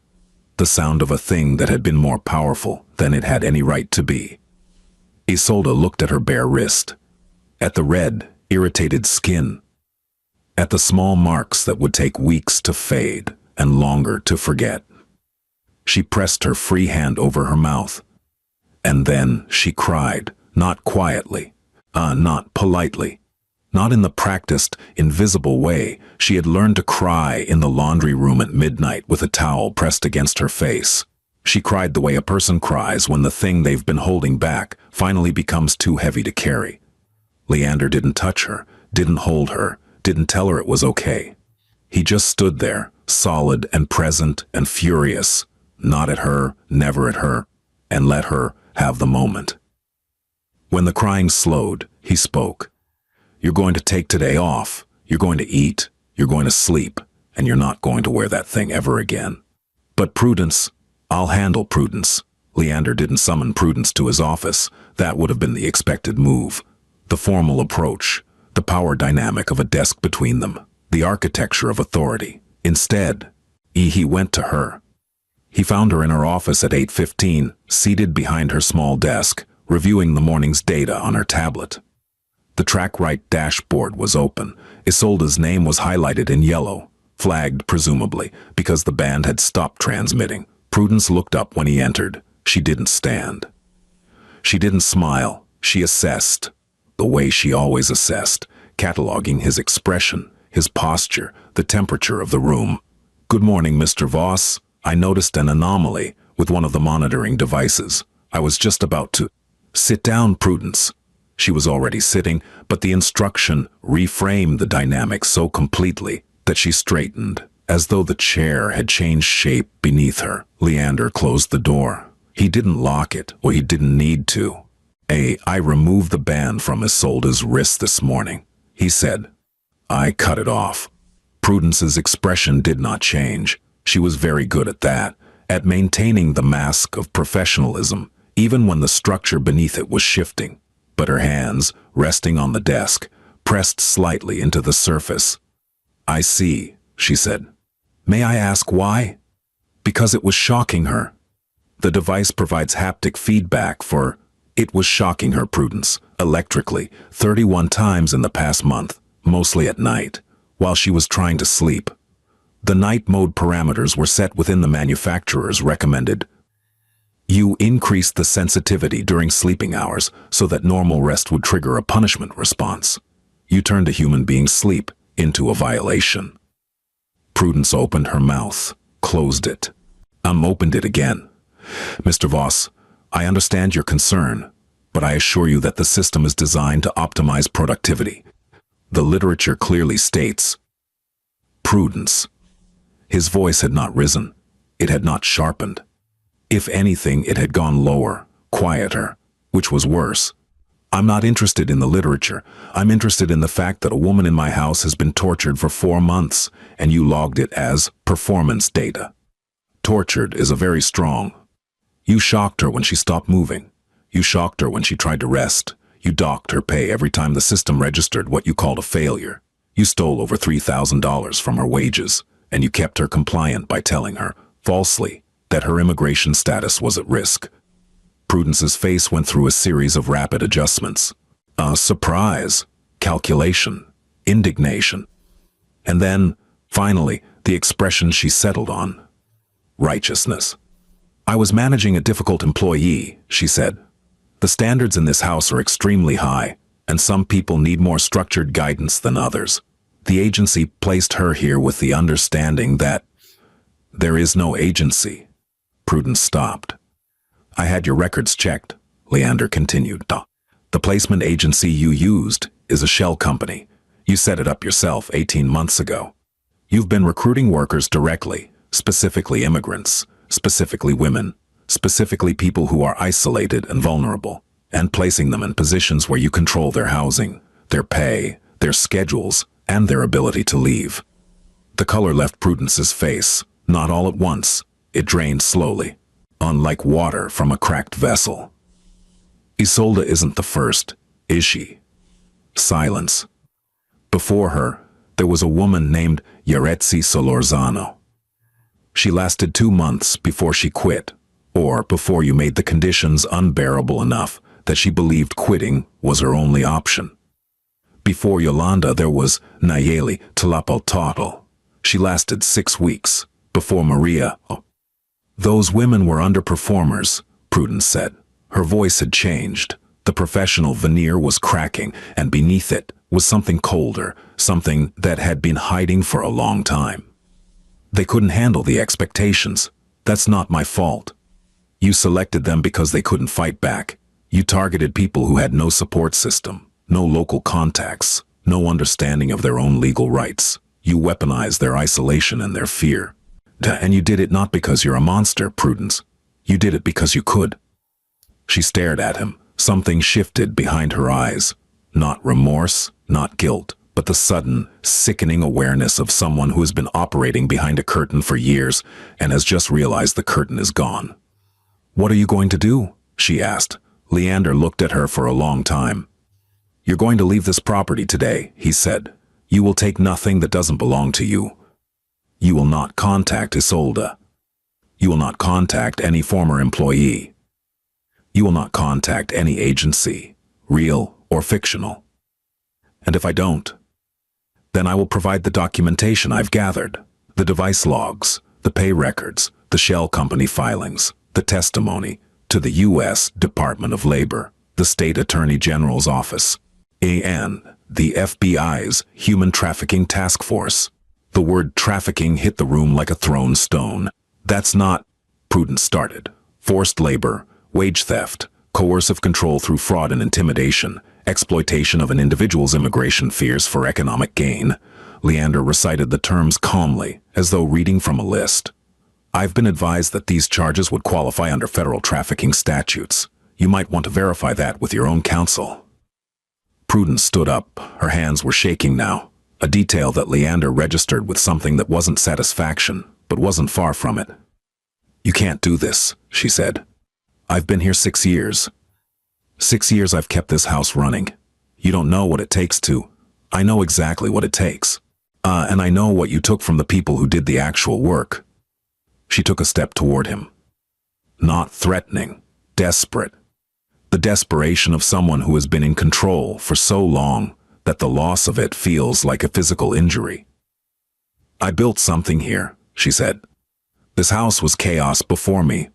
The sound of a thing that had been more powerful than it had any right to be. Isolde looked at her bare wrist, at the red, irritated skin, at the small marks that would take weeks to fade and longer to forget. She pressed her free hand over her mouth. And then she cried, not quietly, not politely, not in the practiced, invisible way she had learned to cry in the laundry room at midnight with a towel pressed against her face. She cried the way a person cries when the thing they've been holding back finally becomes too heavy to carry. Leander didn't touch her, didn't hold her, didn't tell her it was okay. He just stood there, solid and present and furious, not at her, never at her, and let her have the moment. When the crying slowed, he spoke. "You're going to take today off. You're going to eat. You're going to sleep. And you're not going to wear that thing ever again. But Prudence, I'll handle Prudence." Leander didn't summon Prudence to his office. That would have been the expected move. The formal approach, the power dynamic of a desk between them, the architecture of authority. Instead, he went to her. He found her in her office at 8:15, seated behind her small desk, reviewing the morning's data on her tablet. The TrackRight dashboard was open. Isolde's name was highlighted in yellow, flagged presumably because the band had stopped transmitting. Prudence looked up when he entered. She didn't stand. She didn't smile. She assessed, the way she always assessed, cataloging his expression, his posture, the temperature of the room. "Good morning, Mr. Voss. I noticed an anomaly with one of the monitoring devices. I was just about to—" "Sit down, Prudence." She was already sitting, but the instruction reframed the dynamic so completely that she straightened, as though the chair had changed shape beneath her. Leander closed the door. He didn't lock it, or he didn't need to. "I removed the band from Isolde's wrist this morning," he said. "I cut it off." Prudence's expression did not change. She was very good at that, at maintaining the mask of professionalism, even when the structure beneath it was shifting. But her hands, resting on the desk, pressed slightly into the surface. "I see," she said. "May I ask why?" "Because it was shocking her." The device provides haptic feedback for— It was shocking her, Prudence, electrically, 31 times in the past month, mostly at night, while she was trying to sleep. The night mode parameters were set within the manufacturer's recommended. You increased the sensitivity during sleeping hours so that normal rest would trigger a punishment response. You turned a human being's sleep into a violation. Prudence opened her mouth, closed it, opened it again. "Mr. Voss, I understand your concern, but I assure you that the system is designed to optimize productivity. The literature clearly states—" "Prudence." His voice had not risen. It had not sharpened. If anything, it had gone lower, quieter, which was worse. "I'm not interested in the literature. I'm interested in the fact that a woman in my house has been tortured for 4 months, and you logged it as performance data. Tortured is a very strong. You shocked her when she stopped moving. You shocked her when she tried to rest. You docked her pay every time the system registered what you called a failure. You stole over $3,000 from her wages, and you kept her compliant by telling her, falsely, that her immigration status was at risk." Prudence's face went through a series of rapid adjustments. Surprise, calculation, indignation. And then, finally, the expression she settled on. Righteousness. "I was managing a difficult employee," she said. "The standards in this house are extremely high, and some people need more structured guidance than others. The agency placed her here with the understanding that—" "There is no agency." Prudence stopped. "I had your records checked," Leander continued. "The placement agency you used is a shell company. You set it up yourself 18 months ago. You've been recruiting workers directly, specifically immigrants, specifically women, specifically people who are isolated and vulnerable, and placing them in positions where you control their housing, their pay, their schedules, and their ability to leave." The color left Prudence's face, not all at once. It drained slowly, unlike water from a cracked vessel. "Isolde isn't the first, is she?" Silence. Before her, there was a woman named Yaretsi Solorzano. She lasted 2 months before she quit, or before you made the conditions unbearable enough that she believed quitting was her only option. Before Yolanda, there was Nayeli Tlapaltotl. She lasted 6 weeks. Before Maria— "Those women were underperformers," Prudence said. Her voice had changed. The professional veneer was cracking, and beneath it was something colder, something that had been hiding for a long time. "They couldn't handle the expectations. That's not my fault." You selected them because they couldn't fight back. You targeted people who had no support system, no local contacts, no understanding of their own legal rights. You weaponized their isolation and their fear. And you did it not because you're a monster, Prudence. You did it because you could. She stared at him. Something shifted behind her eyes. Not remorse, not guilt, but the sudden, sickening awareness of someone who has been operating behind a curtain for years and has just realized the curtain is gone. "What are you going to do?" she asked. Leander looked at her for a long time. "You're going to leave this property today," he said. "You will take nothing that doesn't belong to you. You will not contact Isolde. You will not contact any former employee. You will not contact any agency, real or fictional. And if I don't, then I will provide the documentation I've gathered, the device logs, the pay records, the shell company filings, the testimony, to the U.S. Department of Labor, the State Attorney General's office, and the FBI's Human Trafficking Task Force." The word trafficking hit the room like a thrown stone. "That's not," Prudence started. "Forced labor, wage theft, coercive control through fraud and intimidation, exploitation of an individual's immigration fears for economic gain." Leander recited the terms calmly, as though reading from a list. "I've been advised that these charges would qualify under federal trafficking statutes. You might want to verify that with your own counsel." Prudence stood up. Her hands were shaking now, a detail that Leander registered with something that wasn't satisfaction, but wasn't far from it. "You can't do this," she said. "I've been here 6 years. 6 years I've kept this house running. You don't know what it takes to. I know exactly what it takes. And I know what you took from the people who did the actual work." She took a step toward him. Not threatening, desperate. The desperation of someone who has been in control for so long that the loss of it feels like a physical injury. "I built something here," she said. "This house was chaos before me.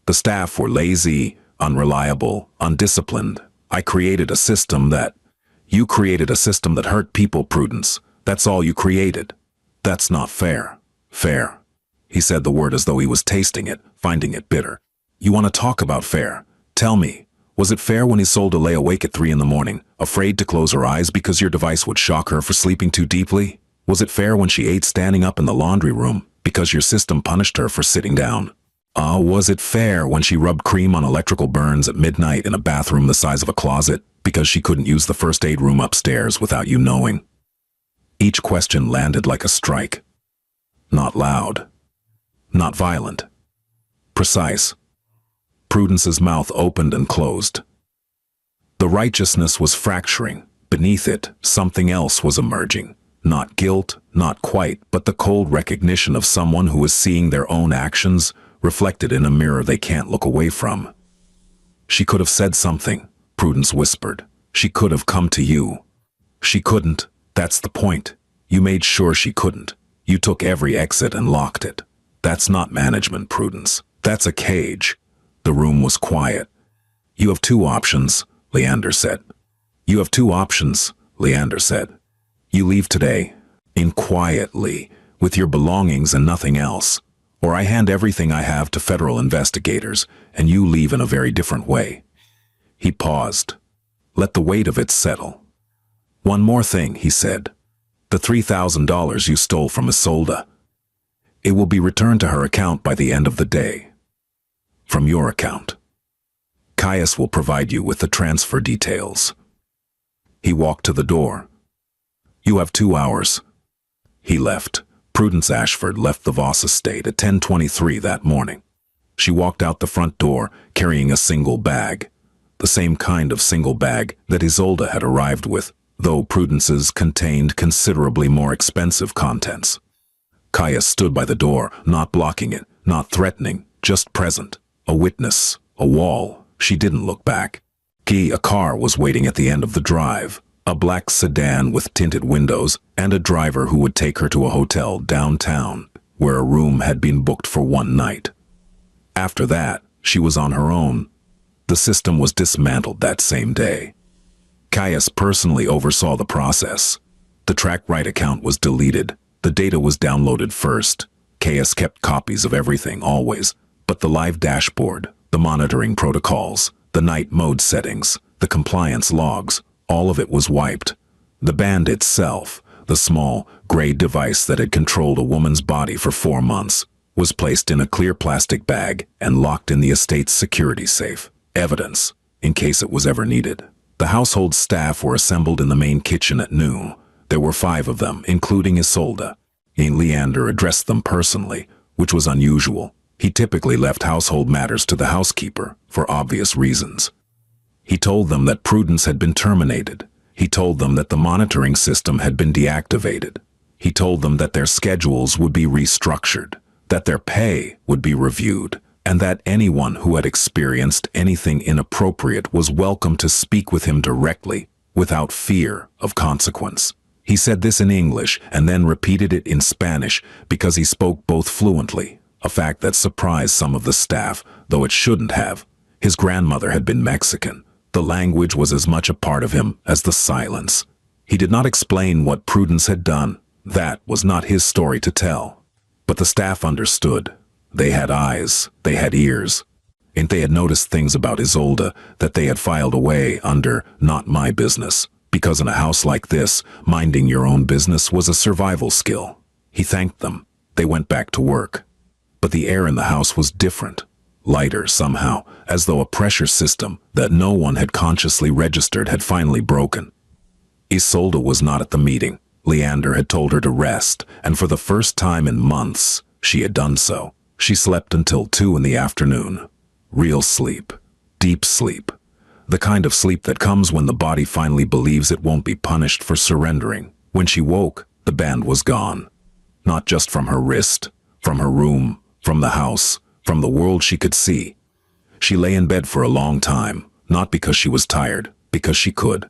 The staff were lazy, unreliable, undisciplined. I created a system that... You created a system that hurt people, Prudence. That's all you created. That's not fair." "Fair." He said the word as though he was tasting it, finding it bitter. "You want to talk about fair? Tell me, was it fair when Isolde lay awake at 3 in the morning, afraid to close her eyes because your device would shock her for sleeping too deeply? Was it fair when she ate standing up in the laundry room because your system punished her for sitting down? Was it fair when she rubbed cream on electrical burns at midnight in a bathroom the size of a closet because she couldn't use the first aid room upstairs without you knowing?" Each question landed like a strike. Not loud. Not violent. Precise. Prudence's mouth opened and closed. The righteousness was fracturing. Beneath it, something else was emerging. Not guilt, not quite, but the cold recognition of someone who is seeing their own actions reflected in a mirror they can't look away from. "She could have said something," Prudence whispered. "She could have come to you." "She couldn't. That's the point. You made sure she couldn't. You took every exit and locked it. That's not management, Prudence. That's a cage." The room was quiet. "You have 2 options," Leander said. "You have 2 options," Leander said. "You leave today, in quietly, with your belongings and nothing else. Or I hand everything I have to federal investigators, and you leave in a very different way." He paused. "Let the weight of it settle." "One more thing," he said. "The $3,000 you stole from Isolde. It will be returned to her account by the end of the day. From your account. Caius will provide you with the transfer details." He walked to the door. "You have 2 hours." He left. Prudence Ashford left the Voss estate at 10:23 that morning. She walked out the front door, carrying a single bag. The same kind of single bag that Isolde had arrived with, though Prudence's contained considerably more expensive contents. Caius stood by the door, not blocking it, not threatening, just present. A witness, a wall. She didn't look back. A car was waiting at the end of the drive. A black sedan with tinted windows, and a driver who would take her to a hotel downtown, where a room had been booked for 1 night. After that, she was on her own. The system was dismantled that same day. Caius personally oversaw the process. The TrackRight account was deleted. The data was downloaded first. Caius kept copies of everything, always. But the live dashboard, the monitoring protocols, the night mode settings, the compliance logs, all of it was wiped. The band itself, the small, gray device that had controlled a woman's body for 4 months, was placed in a clear plastic bag and locked in the estate's security safe. Evidence, in case it was ever needed. The household staff were assembled in the main kitchen at noon. There were 5 of them, including Isolde. Leander addressed them personally, which was unusual. He typically left household matters to the housekeeper, for obvious reasons. He told them that Prudence had been terminated. He told them that the monitoring system had been deactivated. He told them that their schedules would be restructured, that their pay would be reviewed, and that anyone who had experienced anything inappropriate was welcome to speak with him directly, without fear of consequence. He said this in English and then repeated it in Spanish because he spoke both fluently, a fact that surprised some of the staff, though it shouldn't have. His grandmother had been Mexican. The language was as much a part of him as the silence. He did not explain what Prudence had done. That was not his story to tell. But the staff understood. They had eyes, they had ears, and they had noticed things about Isolde that they had filed away under "not my business," because in a house like this, minding your own business was a survival skill. He thanked them. They went back to work. But the air in the house was different, lighter somehow, as though a pressure system that no one had consciously registered had finally broken. Isolde was not at the meeting. Leander had told her to rest, and for the first time in months, she had done so. She slept until 2 in the afternoon. Real sleep. Deep sleep. The kind of sleep that comes when the body finally believes it won't be punished for surrendering. When she woke, the band was gone. Not just from her wrist, from her room, from the house, from the world she could see. She lay in bed for a long time, not because she was tired, because she could.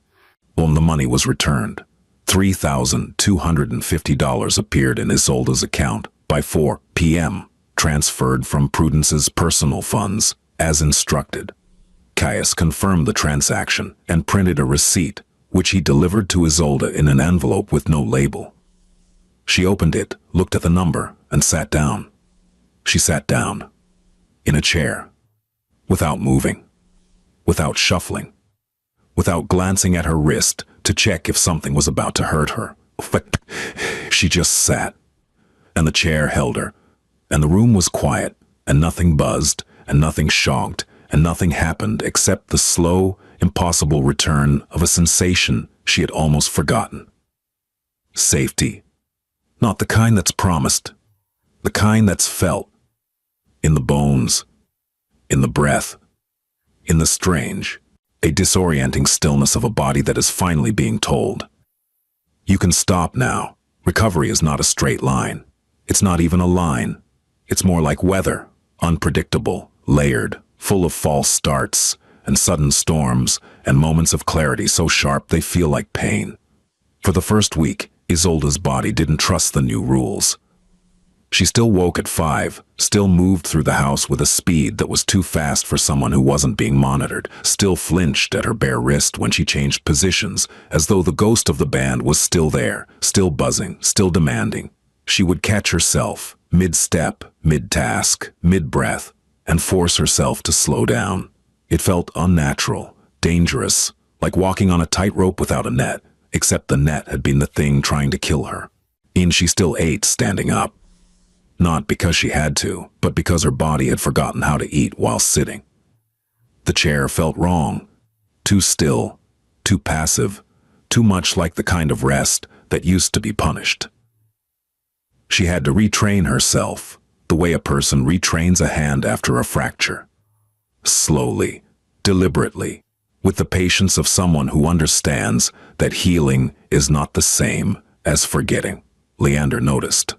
When the money was returned, $3,250 appeared in Isolde's account by 4 p.m., transferred from Prudence's personal funds, as instructed. Caius confirmed the transaction and printed a receipt, which he delivered to Isolde in an envelope with no label. She opened it, looked at the number, and sat down. She sat down. In a chair. Without moving. Without shuffling. Without glancing at her wrist to check if something was about to hurt her. She just sat. And the chair held her. And the room was quiet, and nothing buzzed, and nothing shocked, and nothing happened except the slow, impossible return of a sensation she had almost forgotten. Safety. Not the kind that's promised. The kind that's felt. In the bones. In the breath. In the strange, a disorienting stillness of a body that is finally being told. You can stop now. Recovery is not a straight line. It's not even a line. It's more like weather, unpredictable, layered, full of false starts, and sudden storms, and moments of clarity so sharp they feel like pain. For the first week, Isolde's body didn't trust the new rules. She still woke at 5, still moved through the house with a speed that was too fast for someone who wasn't being monitored, still flinched at her bare wrist when she changed positions, as though the ghost of the band was still there, still buzzing, still demanding. She would catch herself, mid-step, mid-task, mid-breath, and force herself to slow down. It felt unnatural, dangerous, like walking on a tightrope without a net, except the net had been the thing trying to kill her. And she still ate standing up. Not because she had to, but because her body had forgotten how to eat while sitting. The chair felt wrong, too still, too passive, too much like the kind of rest that used to be punished. She had to retrain herself, the way a person retrains a hand after a fracture. Slowly, deliberately, with the patience of someone who understands that healing is not the same as forgetting. Leander noticed.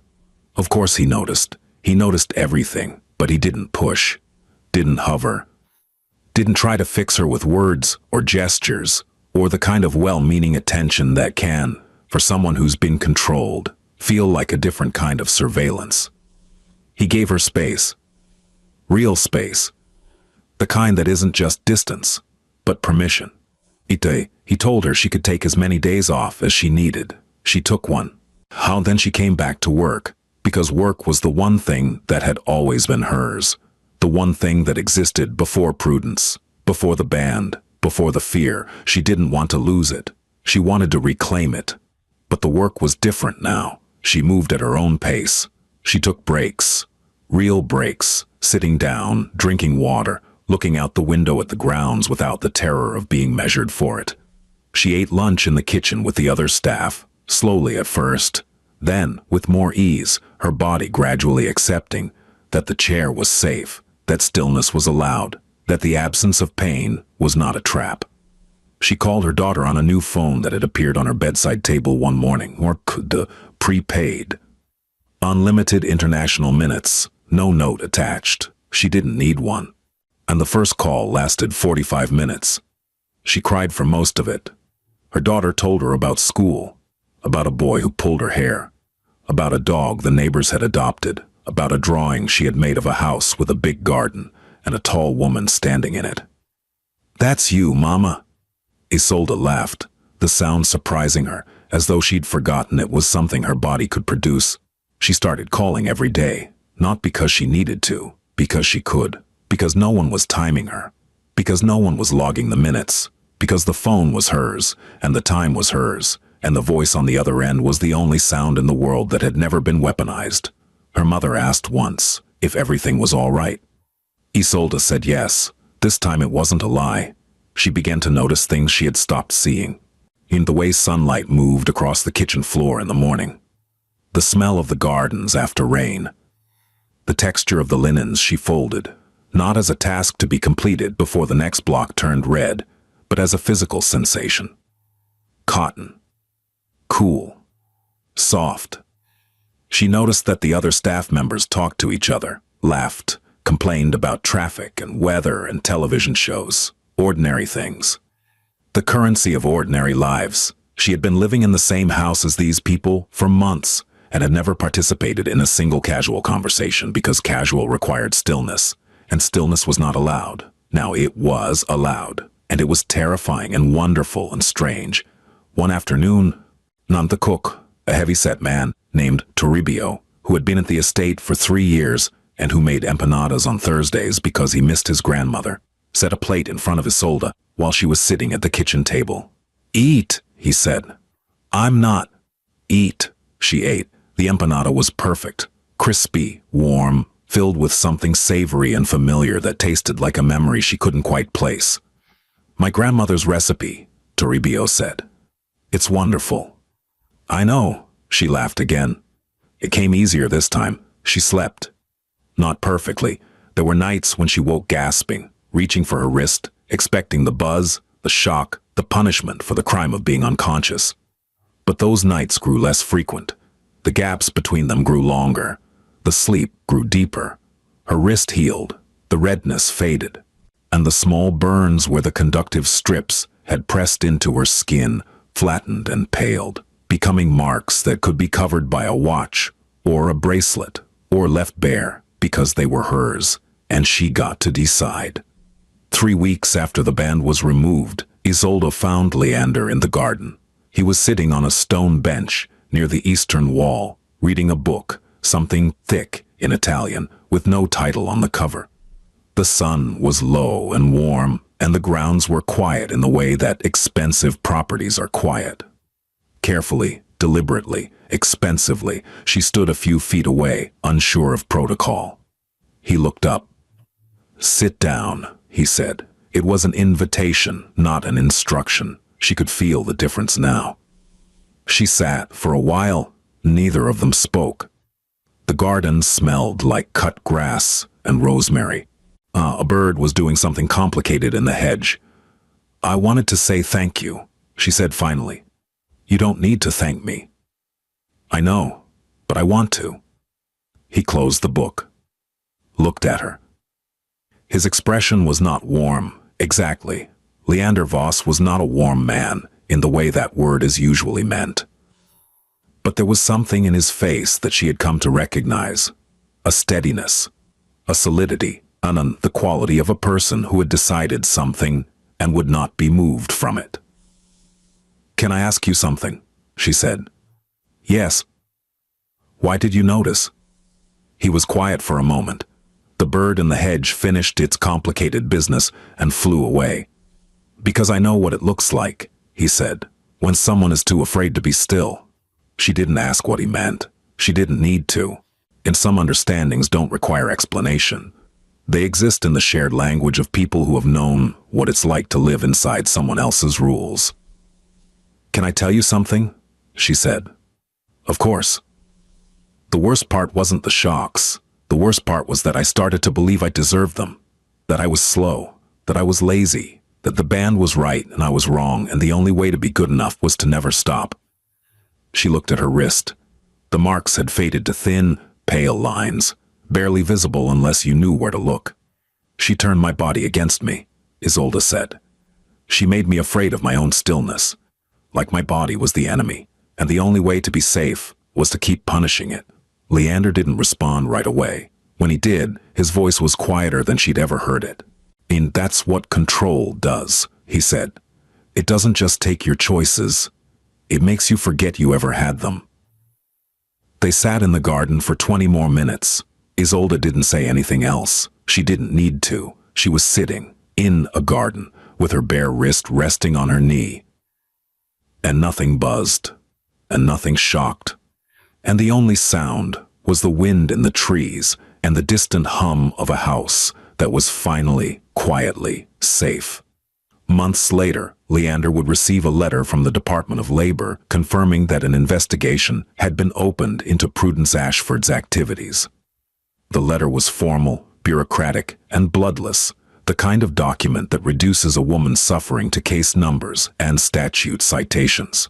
Of course he noticed. He noticed everything, but he didn't push, didn't hover, didn't try to fix her with words or gestures, or the kind of well-meaning attention that can, for someone who's been controlled, feel like a different kind of surveillance. He gave her space. Real space. The kind that isn't just distance, but permission. He told her she could take as many days off as she needed. She took one. Then she came back to work, because work was the one thing that had always been hers. The one thing that existed before prudence, before the band, before the fear. She didn't want to lose it. She wanted to reclaim it. But the work was different now. She moved at her own pace. She took breaks. Real breaks. Sitting down, drinking water, looking out the window at the grounds without the terror of being measured for it. She ate lunch in the kitchen with the other staff, slowly at first. Then, with more ease, her body gradually accepting that the chair was safe, that stillness was allowed, that the absence of pain was not a trap. She called her daughter on a new phone that had appeared on her bedside table one morning, or prepaid. Unlimited international minutes, no note attached. She didn't need one. And the first call lasted 45 minutes. She cried for most of it. Her daughter told her about school, about a boy who pulled her hair, about a dog the neighbors had adopted, about a drawing she had made of a house with a big garden and a tall woman standing in it. "That's you, Mama." Isolde laughed, the sound surprising her, as though she'd forgotten it was something her body could produce. She started calling every day, not because she needed to, because she could, because no one was timing her, because no one was logging the minutes, because the phone was hers, and the time was hers, and the voice on the other end was the only sound in the world that had never been weaponized. Her mother asked once if everything was all right. Isolde said yes. This time it wasn't a lie. She began to notice things she had stopped seeing. In the way sunlight moved across the kitchen floor in the morning. The smell of the gardens after rain. The texture of the linens she folded, not as a task to be completed before the next block turned red, but as a physical sensation. Cotton. Cool. Soft. She noticed that the other staff members talked to each other, laughed, complained about traffic and weather and television shows, ordinary things. The currency of ordinary lives. She had been living in the same house as these people for months and had never participated in a single casual conversation because casual required stillness, and stillness was not allowed. Now it was allowed, and it was terrifying and wonderful and strange. One afternoon, the cook, a heavy-set man named Toribio, who had been at the estate for 3 years and who made empanadas on Thursdays because he missed his grandmother, set a plate in front of Isolde while she was sitting at the kitchen table. "Eat," he said. "I'm not." "Eat." She ate. The empanada was perfect, crispy, warm, filled with something savory and familiar that tasted like a memory she couldn't quite place. "My grandmother's recipe," Toribio said. "It's wonderful." "I know," she laughed again. It came easier this time. She slept. Not perfectly. There were nights when she woke gasping, reaching for her wrist, expecting the buzz, the shock, the punishment for the crime of being unconscious. But those nights grew less frequent. The gaps between them grew longer. The sleep grew deeper. Her wrist healed. The redness faded. And the small burns where the conductive strips had pressed into her skin flattened and paled, becoming marks that could be covered by a watch or a bracelet or left bare because they were hers, and she got to decide. 3 weeks after the band was removed, Isolde found Leander in the garden. He was sitting on a stone bench near the eastern wall, reading a book, something thick in Italian, with no title on the cover. The sun was low and warm, and the grounds were quiet in the way that expensive properties are quiet. Carefully, deliberately, expensively, she stood a few feet away, unsure of protocol. He looked up. "Sit down," he said. It was an invitation, not an instruction. She could feel the difference now. She sat for a while. Neither of them spoke. The garden smelled like cut grass and rosemary. A bird was doing something complicated in the hedge. "I wanted to say thank you," she said finally. "You don't need to thank me." "I know, but I want to." He closed the book, looked at her. His expression was not warm, exactly. Leander Voss was not a warm man in the way that word is usually meant. But there was something in his face that she had come to recognize. A steadiness, a solidity, and the quality of a person who had decided something and would not be moved from it. "Can I ask you something?" she said. "Yes." "Why did you notice?" He was quiet for a moment. The bird in the hedge finished its complicated business and flew away. "Because I know what it looks like," he said, "when someone is too afraid to be still." She didn't ask what he meant. She didn't need to. And some understandings don't require explanation. They exist in the shared language of people who have known what it's like to live inside someone else's rules. "Can I tell you something?" she said. "Of course." The worst part wasn't the shocks. The worst part was that I started to believe I deserved them. That I was slow. That I was lazy. That the band was right and I was wrong, and the only way to be good enough was to never stop. She looked at her wrist. The marks had faded to thin, pale lines, barely visible unless you knew where to look. "She turned my body against me," Isolde said. "She made me afraid of my own stillness. Like my body was the enemy, and the only way to be safe was to keep punishing it." Leander didn't respond right away. When he did, his voice was quieter than she'd ever heard it. "And that's what control does," he said. "It doesn't just take your choices. It makes you forget you ever had them." They sat in the garden for 20 more minutes. Isolde didn't say anything else. She didn't need to. She was sitting, in a garden, with her bare wrist resting on her knee. And nothing buzzed. And nothing shocked. And the only sound was the wind in the trees and the distant hum of a house that was finally, quietly, safe. Months later, Leander would receive a letter from the Department of Labor confirming that an investigation had been opened into Prudence Ashford's activities. The letter was formal, bureaucratic, and bloodless, the kind of document that reduces a woman's suffering to case numbers and statute citations.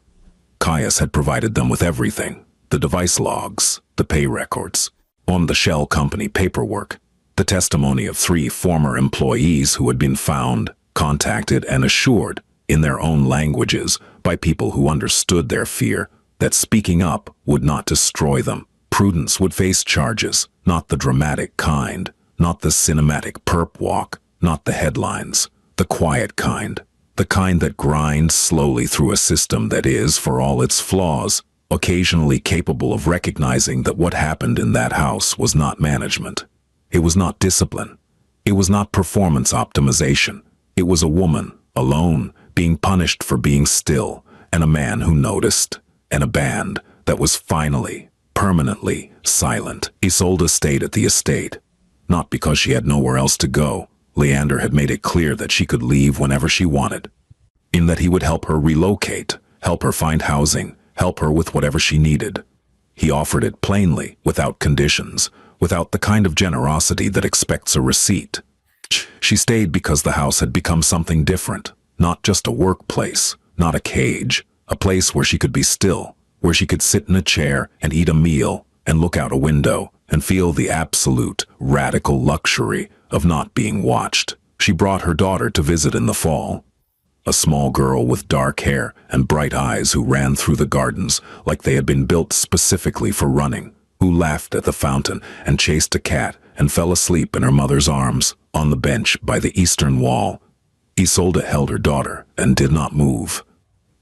Caius had provided them with everything: the device logs, the pay records, on the shell company paperwork, the testimony of 3 former employees who had been found, contacted, and assured, in their own languages, by people who understood their fear, that speaking up would not destroy them. Prudence would face charges, not the dramatic kind, not the cinematic perp walk, not the headlines, the quiet kind, the kind that grinds slowly through a system that is, for all its flaws, occasionally capable of recognizing that what happened in that house was not management. It was not discipline. It was not performance optimization. It was a woman, alone, being punished for being still, and a man who noticed, and a band that was finally, permanently silent. Isolde stayed at the estate, not because she had nowhere else to go. Leander had made it clear that she could leave whenever she wanted, in that he would help her relocate, help her find housing, help her with whatever she needed. He offered it plainly, without conditions, without the kind of generosity that expects a receipt. She stayed because the house had become something different, not just a workplace, not a cage, a place where she could be still, where she could sit in a chair and eat a meal and look out a window and feel the absolute, radical luxury of not being watched. She brought her daughter to visit in the fall. A small girl with dark hair and bright eyes who ran through the gardens like they had been built specifically for running, who laughed at the fountain and chased a cat and fell asleep in her mother's arms on the bench by the eastern wall. Isolde held her daughter and did not move.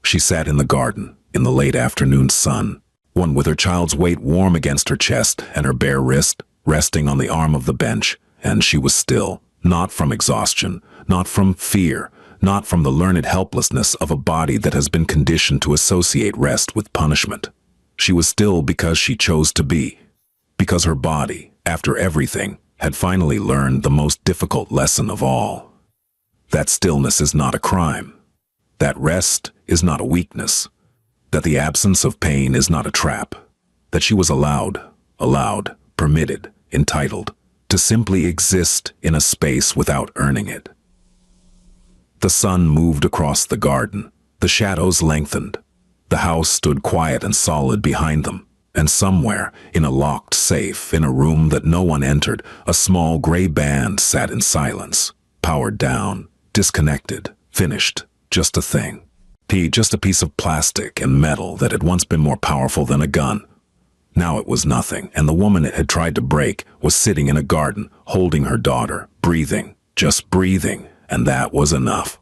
She sat in the garden in the late afternoon sun, one with her child's weight warm against her chest and her bare wrist resting on the arm of the bench, and she was still, not from exhaustion, not from fear, not from the learned helplessness of a body that has been conditioned to associate rest with punishment. She was still because she chose to be, because her body, after everything, had finally learned the most difficult lesson of all. That stillness is not a crime. That rest is not a weakness. That the absence of pain is not a trap. That she was allowed, permitted, entitled, to simply exist in a space without earning it. The sun moved across the garden. The shadows lengthened. The house stood quiet and solid behind them, and somewhere, in a locked safe, in a room that no one entered, a small gray band sat in silence, powered down, disconnected, finished, just a thing. Just a piece of plastic and metal that had once been more powerful than a gun. Now it was nothing, and the woman it had tried to break was sitting in a garden, holding her daughter, breathing, just breathing, and that was enough.